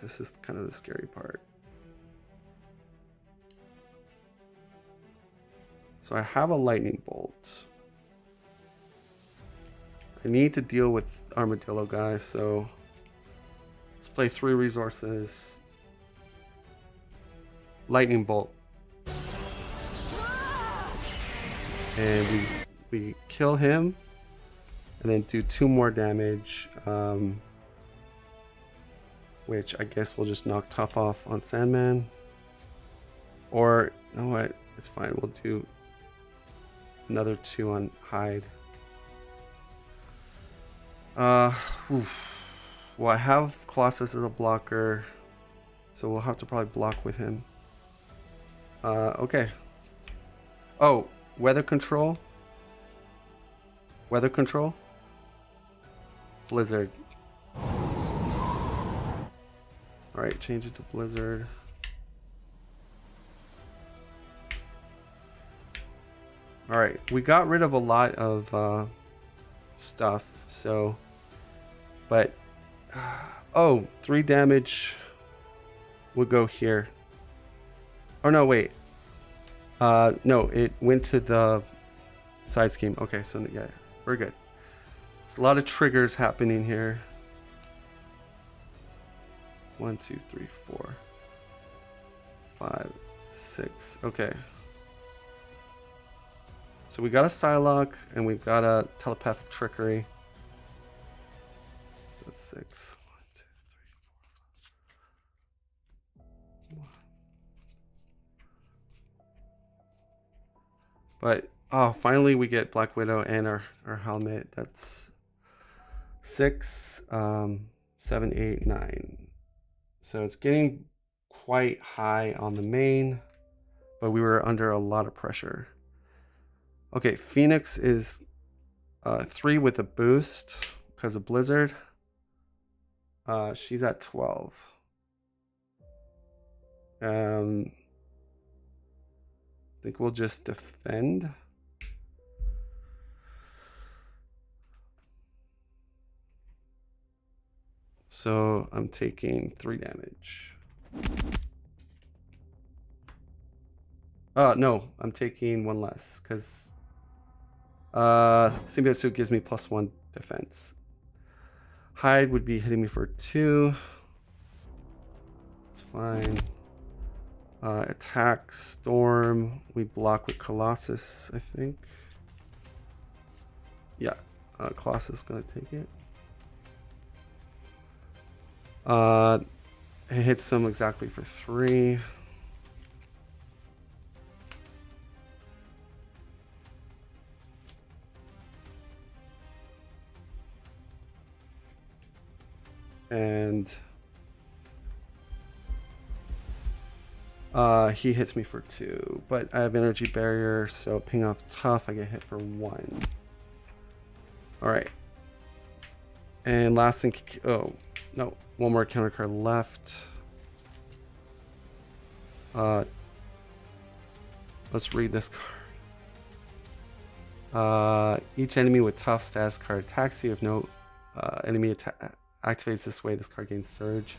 This is kind of the scary part. So I have a lightning bolt. I need to deal with armadillo guys, so let's play 3 resources. Lightning bolt. And we kill him and then do 2 more damage, which I guess we'll just knock tough off on Sandman. Or, you know what? It's fine. We'll do another 2 on Hide. Well, I have Colossus as a blocker, so we'll have to probably block with him. Okay. Oh, weather control. Weather control. Blizzard. Alright, change it to Blizzard. Alright, we got rid of a lot of stuff, so... But... oh, 3 damage would go here. Oh no, wait. No, it went to the side scheme. Okay, so yeah, we're good. There's a lot of triggers happening here. 1, 2, 3, 4, 5, 6. Okay. So we got a Psylocke and we've got a telepathic trickery. That's 6. 1, 2, 3, 4, 5. But oh, finally we get Black Widow and our helmet. That's 6, 7, 8, 9. So it's getting quite high on the main, but we were under a lot of pressure. Okay, Phoenix is 3 with a boost because of Blizzard. She's at 12. I think we'll just defend. So I'm taking 3 damage. No, I'm taking 1 less because Symbiote Suit gives me +1 defense. Hide would be hitting me for 2. It's fine. Attack Storm. We block with Colossus, I think. Yeah, Colossus is gonna take it. It hits him exactly for 3. And He hits me for 2, but I have energy barrier, so ping off tough. I get hit for 1. All right. And last thing, oh no, one more counter card left. Let's read this card. Each enemy with tough status card attacks you. If no enemy activates this way, this card gains surge.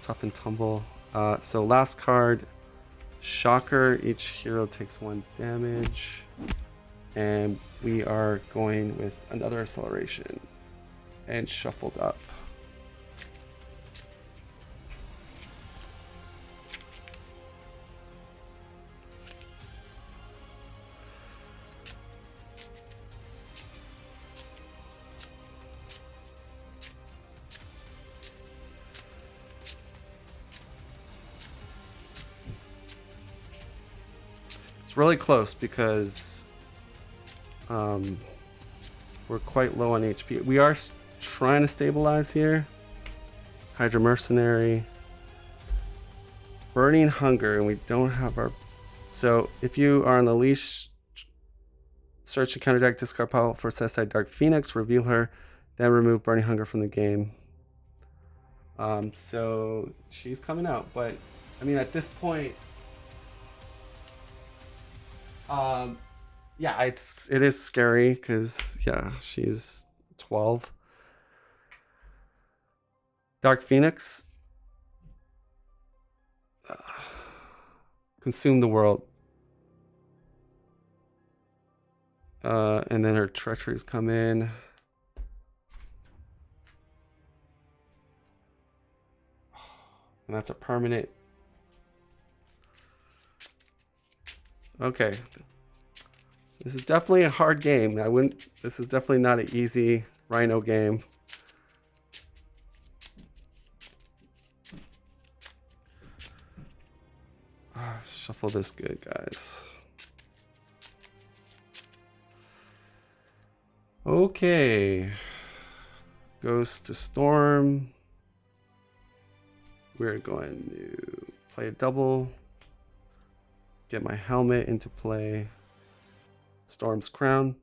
Tough and tumble. So last card, Shocker. Each hero takes 1 damage. And we are going with another acceleration. And shuffled up. It's really close because we're quite low on HP. We are trying to stabilize here. Hydra Mercenary. Burning Hunger, and we don't have our... So if you are on the leash, search the counter deck, discard pile for set aside Dark Phoenix, reveal her, then remove Burning Hunger from the game. So she's coming out, but I mean at this point, yeah, it is scary because yeah, she's 12. Dark Phoenix. Consume the world. And then her treacheries come in. And that's a permanent. Okay. This is definitely a hard game. This is definitely not an easy Rhino game. Shuffle this good, guys. Okay. Goes to Storm. We're going to play a double. Get my helmet into play. Storm's Crown.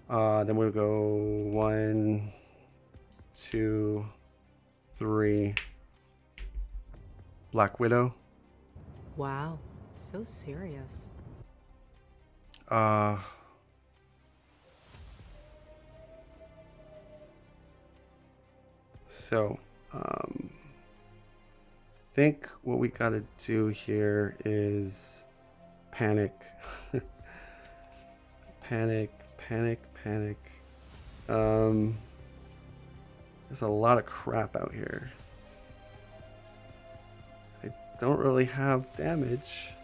Then we'll go 1, 2, 3. Black Widow. Wow, so serious. So, think what we gotta do here is panic. Panic. There's a lot of crap out here. I don't really have damage.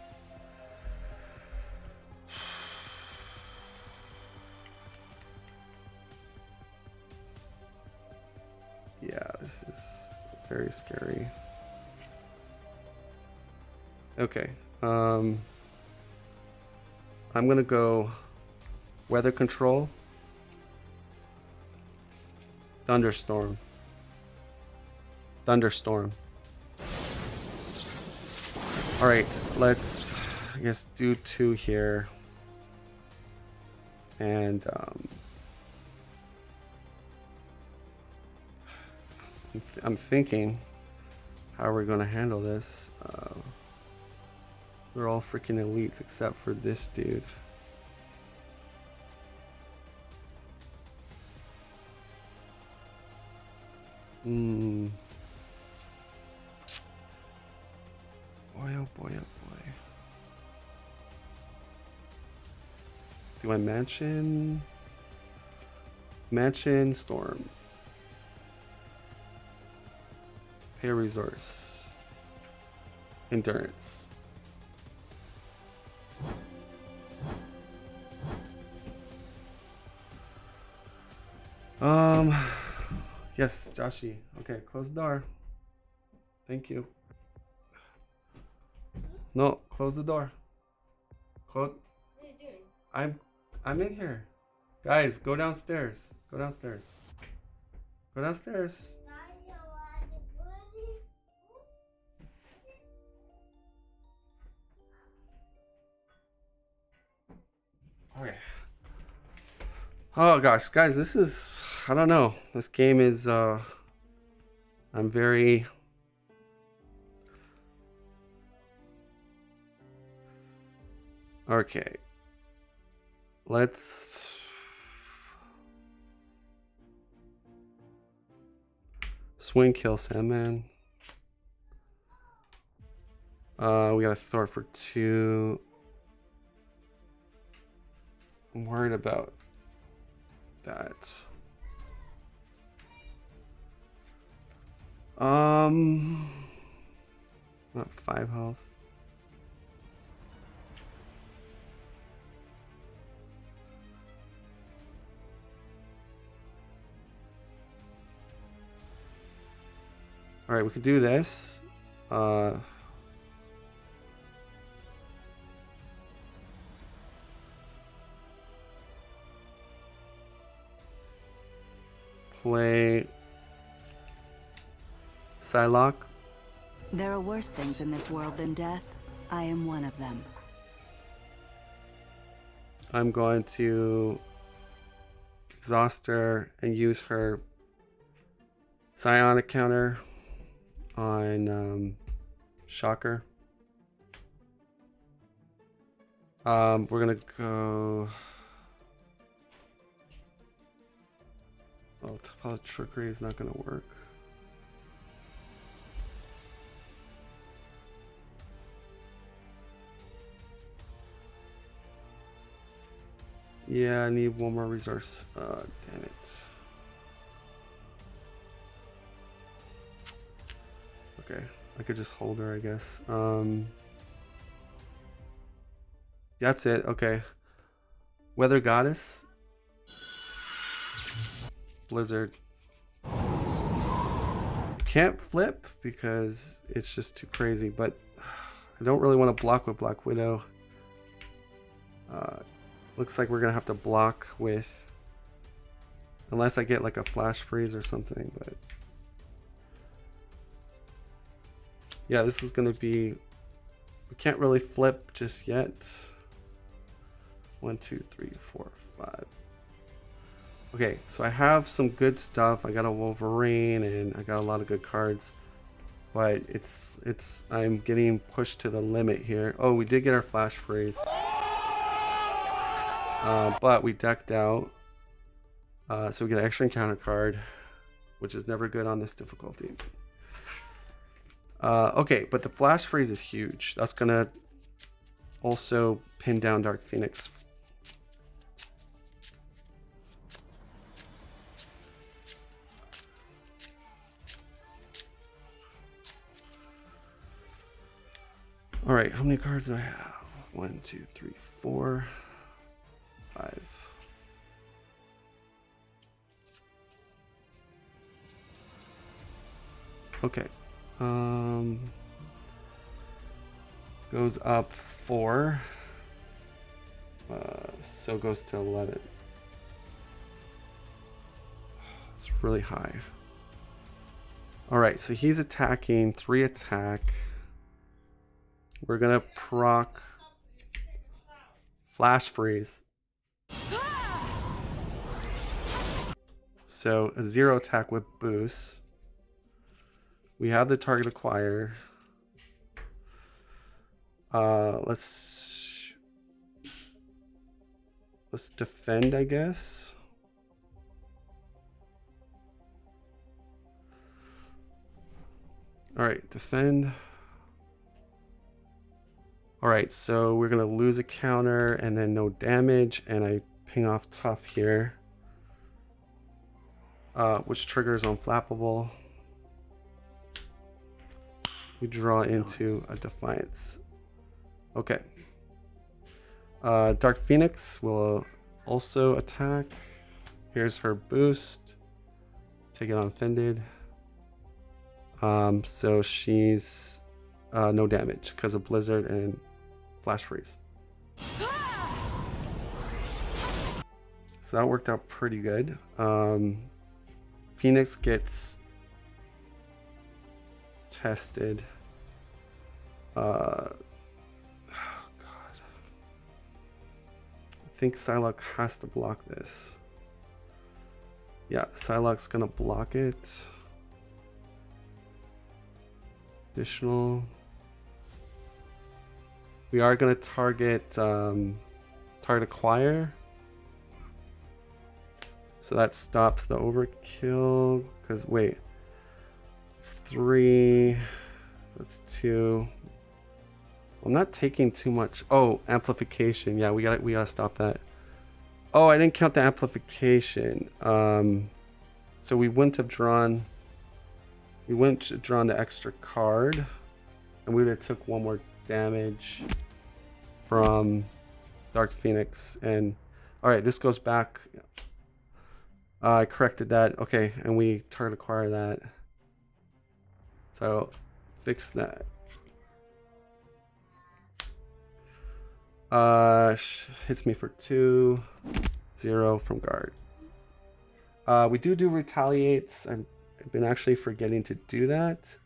Yeah, this is very scary. Okay. I'm gonna go weather control. Thunderstorm. Thunderstorm. All right, let's, I guess, do 2 here. And I'm thinking how we're going to handle this. We're all freaking elites except for this dude. Boy, oh boy, oh boy. Do I mansion? Mansion Storm. Pay a resource. Endurance. Yes, Joshy. Okay, close the door. Thank you. No, close the door. Close. What are you doing? I'm in here. Guys, go downstairs. Go downstairs. Go downstairs. Okay. Oh gosh, guys, this is, I don't know. This game is I'm very okay. Let's swing kill Sandman. We got a Thor for 2. I'm worried about that. Not 5 health. All right, we could do this. Play Psylocke. There are worse things in this world than death. I am one of them. I'm going to exhaust her and use her psionic counter on Shocker. We're gonna go. Oh, Topaz Trickery is not gonna work. Yeah, I need one more resource. Damn it. Okay, I could just hold her, I guess. That's it. Okay. Weather Goddess. Blizzard. Can't flip because it's just too crazy, but I don't really want to block with Black Widow. Looks like we're gonna have to block with, unless I get like a flash freeze or something, but yeah, this is gonna be, we can't really flip just yet. 1, 2, 3, 4, 5. Okay, so I have some good stuff. I got a Wolverine and I got a lot of good cards, but I'm getting pushed to the limit here. Oh, we did get our flash freeze. But we decked out, so we get an extra encounter card, which is never good on this difficulty. Okay, but the flash freeze is huge. That's gonna also pin down Dark Phoenix. All right, how many cards do I have? 1, 2, 3, 4, 5. Okay. Goes up 4. So goes to 11. It's really high. All right, so he's attacking, 3 attack. We're gonna proc flash freeze. So a 0 attack with boost. We have the target acquire. Let's defend, I guess. All right, defend. All right, so we're gonna lose a counter and then no damage, and I ping off tough here, which triggers Unflappable. We draw into a Defiance. Okay. Dark Phoenix will also attack. Here's her boost. Take it on Offended. So she's no damage because of Blizzard and Flash Freeze. So that worked out pretty good. Phoenix gets tested. Oh God. think Psylocke has to block this. Yeah, Psylocke's gonna block it. Additional. We are gonna target acquire. So that stops the overkill. Cause wait, it's 3. That's 2. I'm not taking too much. Oh, amplification. Yeah, we gotta stop that. Oh, I didn't count the amplification. So we wouldn't have drawn. We wouldn't have drawn the extra card, and we would have took 1 more damage from Dark Phoenix. And all right, this goes back. I corrected that. Okay, and we target acquire that. So fix that. Hits me for 2, 0 from guard. We do retaliates. I've been actually forgetting to do that.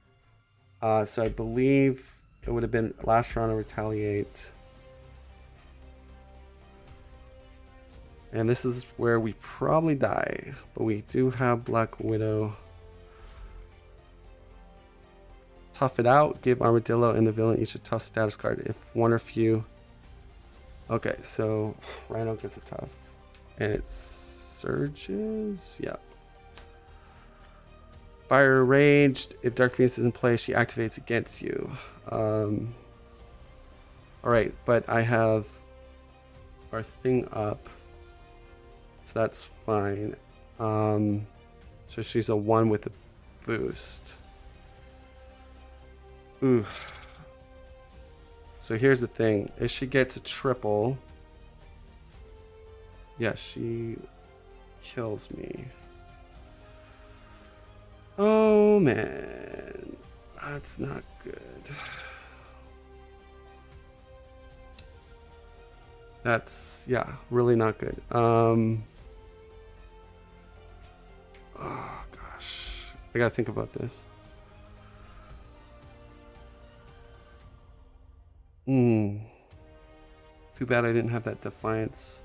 So I believe it would have been last round of retaliate. And this is where we probably die, but we do have Black Widow. Tough it out. Give Armadillo and the villain each a tough status card if one or few. Okay, so Rhino gets a tough, and it surges. Yeah. Fire raged. If Dark Phoenix is in play, she activates against you. All right, but I have our thing up, so that's fine. So she's a 1 with a boost. Ooh. So here's the thing. If she gets a triple, yeah, she kills me. Oh man, that's not good. That's, yeah, really not good. Oh gosh, I gotta think about this. Too bad I didn't have that Defiance.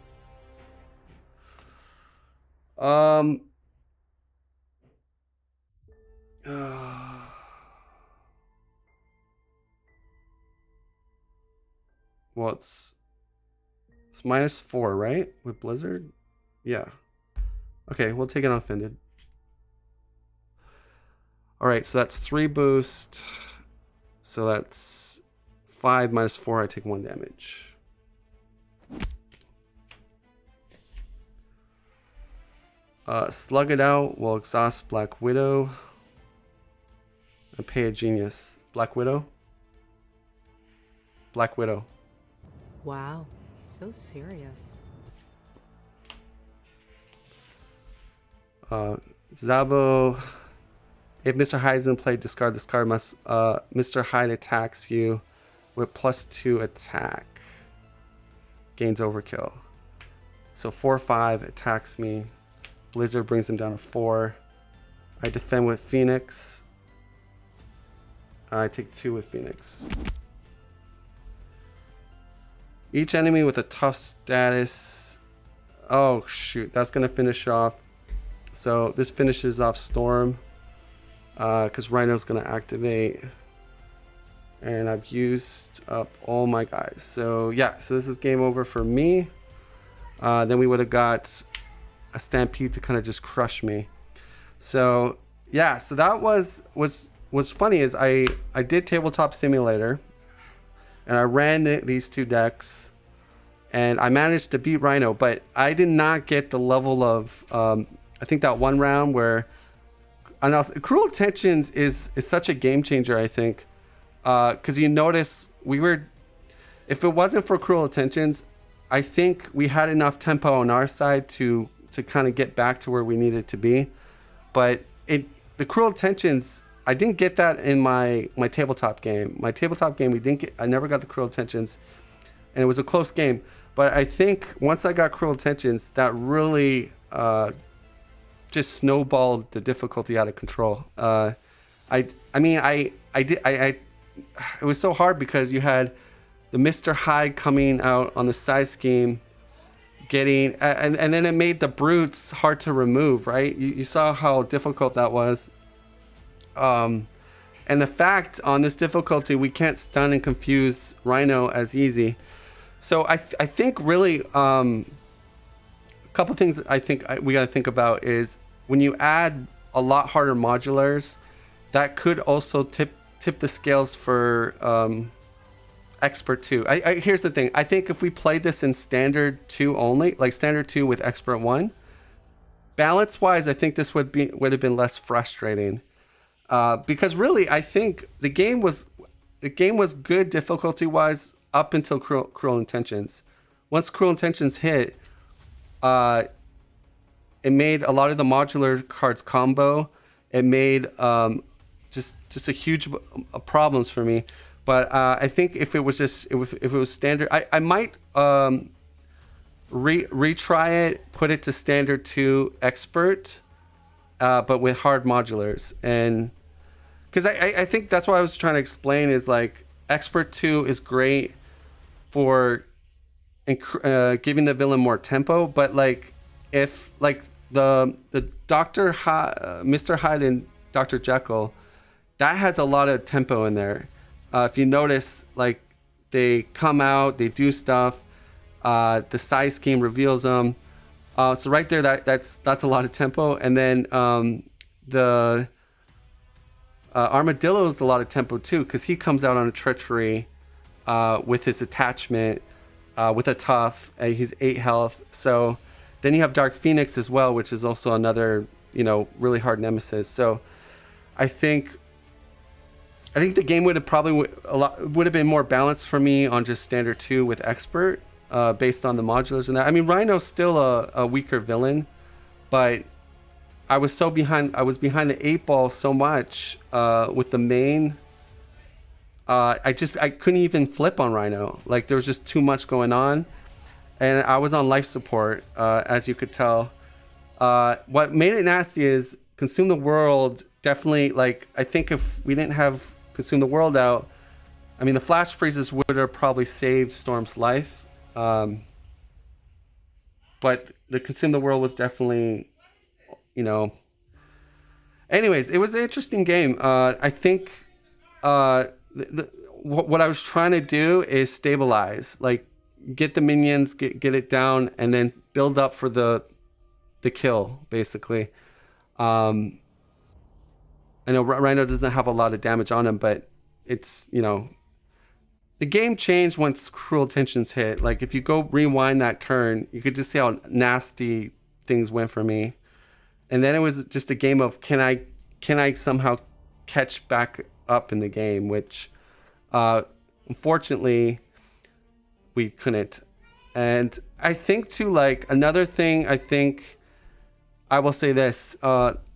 Well, it's -4, right? With Blizzard? Yeah. Okay, we'll take it Offended. Alright, so that's 3 boost. So that's 5 -4, I take 1 damage. Slug it out will exhaust Black Widow. And pay a genius. Black Widow? Black Widow. Wow, so serious. Zabo. If Mr. Hyde is in play, discard this card. Mr. Hyde attacks you with +2 attack. Gains overkill. So 4/5 attacks me. Blizzard brings him down to 4. I defend with Phoenix. I take 2 with Phoenix. Each enemy with a tough status. Oh shoot, that's gonna finish off. So this finishes off Storm. Because Rhino's gonna activate. And I've used up all my guys. So yeah, so this is game over for me. Then we would have got a Stampede to kind of just crush me. So yeah, so that was funny is I did Tabletop Simulator, and I ran these 2 decks, and I managed to beat Rhino, but I did not get the level of I think that one round where, and also, Cruel Intentions is such a game changer, I think, because you notice if it wasn't for Cruel Intentions, I think we had enough tempo on our side to kind of get back to where we needed to be. But the Cruel Intentions, I didn't get that in my tabletop game. My tabletop game, I never got the Cruel Intentions, and it was a close game. But I think once I got Cruel Intentions, that really just snowballed the difficulty out of control. It was so hard because you had the Mr. Hyde coming out on the side scheme, getting, and then it made the brutes hard to remove, right? You saw how difficult that was. And the fact on this difficulty, we can't stun and confuse Rhino as easy. So I think really, a couple things that I think we got to think about is when you add a lot harder modulars, that could also tip the scales for Expert 2. Here's the thing. I think if we played this in Standard 2 only, like Standard 2 with Expert 1, balance-wise, I think this would have been less frustrating. Because really, I think the game was good difficulty-wise up until Cruel Intentions. Once Cruel Intentions hit, it made a lot of the modular cards combo. It made just a huge problems for me. But I think if it was standard, I might retry it, put it to Standard 2 Expert, but with hard modulars. And because I think that's what I was trying to explain is like Expert 2 is great for giving the villain more tempo, but like if like the Dr. Mr. Hyde and Dr. Jekyll, that has a lot of tempo in there. If you notice, like they come out, they do stuff, the size scheme reveals them. So right there, that's a lot of tempo. And then the Armadillo is a lot of tempo too, because he comes out on a treachery with his attachment, with a tough. He's 8 health. So then you have Dark Phoenix as well, which is also another really hard nemesis. So I think the game would have been more balanced for me on just Standard 2 with Expert, based on the modulars and that. I mean, Rhino's still a weaker villain, but I was behind the 8 ball so much with the main. I couldn't even flip on Rhino. Like there was just too much going on, and I was on life support, as you could tell. What made it nasty is Consume the World. Definitely, like I think if we didn't have Consume the World out, I mean the flash freezes would have probably saved Storm's life, but the Consume the World was definitely, anyways, it was an interesting game. I think what I was trying to do is stabilize, like get the minions, get it down, and then build up for the kill, basically. I know Rhino doesn't have a lot of damage on him, but it's, the game changed once Cruel Intentions hit. Like if you go rewind that turn, you could just see how nasty things went for me. And then it was just a game of can I somehow catch back up in the game, which unfortunately we couldn't. And I think too, like another thing, I will say this,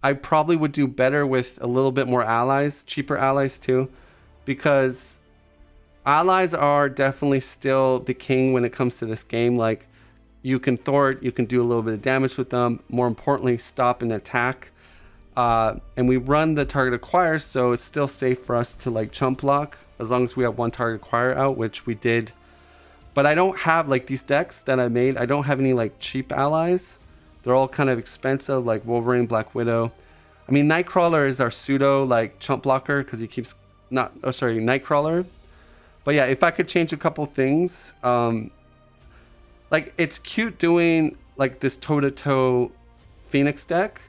I probably would do better with a little bit more allies, cheaper allies too, because allies are definitely still the king when it comes to this game. Like you can thwart, you can do a little bit of damage with them. More importantly, stop and attack. And we run the target acquire, so it's still safe for us to like chump block as long as we have one target acquire out, which we did. But I don't have like these decks that I made. I don't have any like cheap allies. They're all kind of expensive, like Wolverine, Black Widow. I mean, Nightcrawler is our pseudo like chump blocker because he keeps Nightcrawler. But yeah, if I could change a couple things, like it's cute doing like this toe-to-toe Phoenix deck,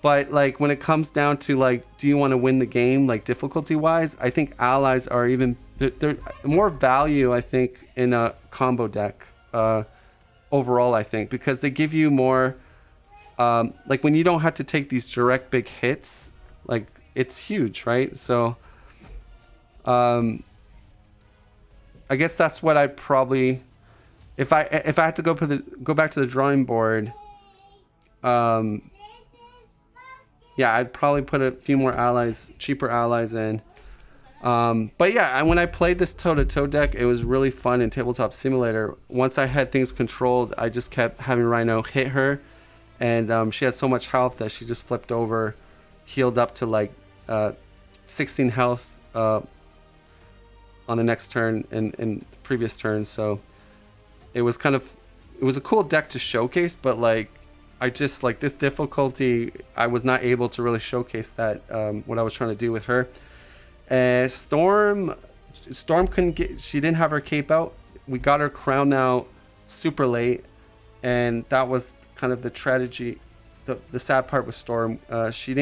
but like when it comes down to like, do you want to win the game like difficulty-wise? I think allies are even they're more value, I think, in a combo deck. Overall, I think, because they give you more, like when you don't have to take these direct big hits, like it's huge, right? So, I guess that's what I'd probably, if I had to go back to the drawing board, yeah, I'd probably put a few more allies, cheaper allies in. But yeah, when I played this toe-to-toe deck, it was really fun in Tabletop Simulator. Once I had things controlled, I just kept having Rhino hit her, and she had so much health that she just flipped over, healed up to like 16 health on the next turn and the previous turn. So it was kind of it was a cool deck to showcase, but like I just like this difficulty, I was not able to really showcase that what I was trying to do with her. Storm couldn't get, she didn't have her cape out. We got her crown out super late, and that was kind of the tragedy. The sad part with Storm, she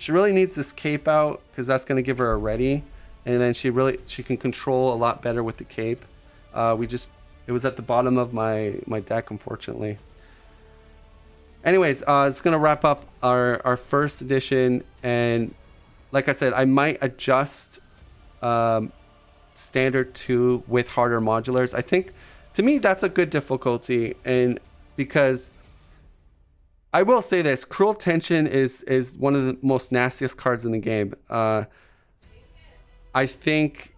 really needs this cape out because that's going to give her a ready, and then she can control a lot better with the cape. It was at the bottom of my deck, unfortunately. Anyways, it's gonna wrap up our first edition, and like I said, I might adjust standard 2 with harder modulars. I think, to me, that's a good difficulty, and because I will say this, Cruel Tension is one of the most nastiest cards in the game. I think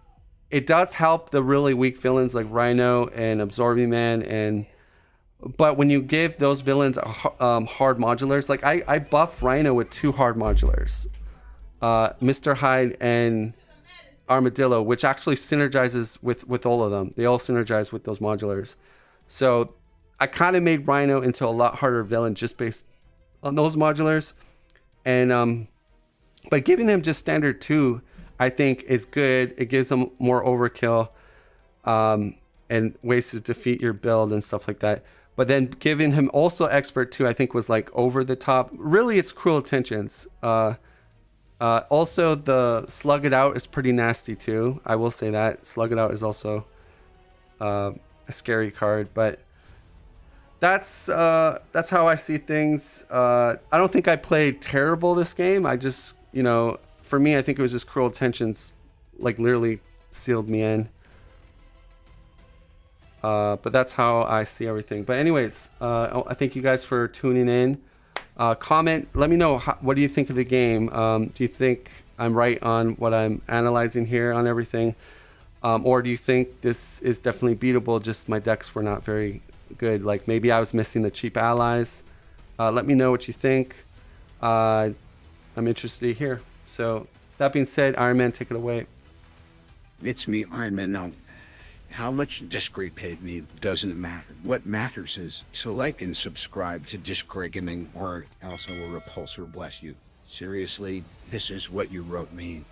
it does help the really weak villains like Rhino and Absorbing Man, but when you give those villains hard modulars, like I buff Rhino with 2 hard modulars, Mr. Hyde and Armadillo, which actually synergizes with all of them. They all synergize with those modulars. So I kind of made Rhino into a lot harder villain just based on those modulars, and but giving him just standard 2, I think, is good. It gives them more overkill and ways to defeat your build and stuff like that. But then giving him also expert 2, I think, was like over the top. Really, it's Cruel Intentions. Also, the Slug It Out is pretty nasty too. I will say that Slug It Out is also a scary card, but that's how I see things. I don't think I played terrible this game. I just, for me, I think it was just Cruel Intentions, like literally sealed me in. But that's how I see everything. But anyways, I thank you guys for tuning in. Comment, let me know, what do you think of the game? Do you think I'm right on what I'm analyzing here on everything? Or do you think this is definitely beatable, just my decks were not very good? Like maybe I was missing the cheap allies. Let me know what you think. I'm interested to hear. So that being said, Iron Man, take it away. It's me, Iron Man. Now, how much Discreet paid me doesn't matter. What matters is to like and subscribe to Discreet Gaming, or else I will repulsor bless you. Seriously, this is what you wrote me.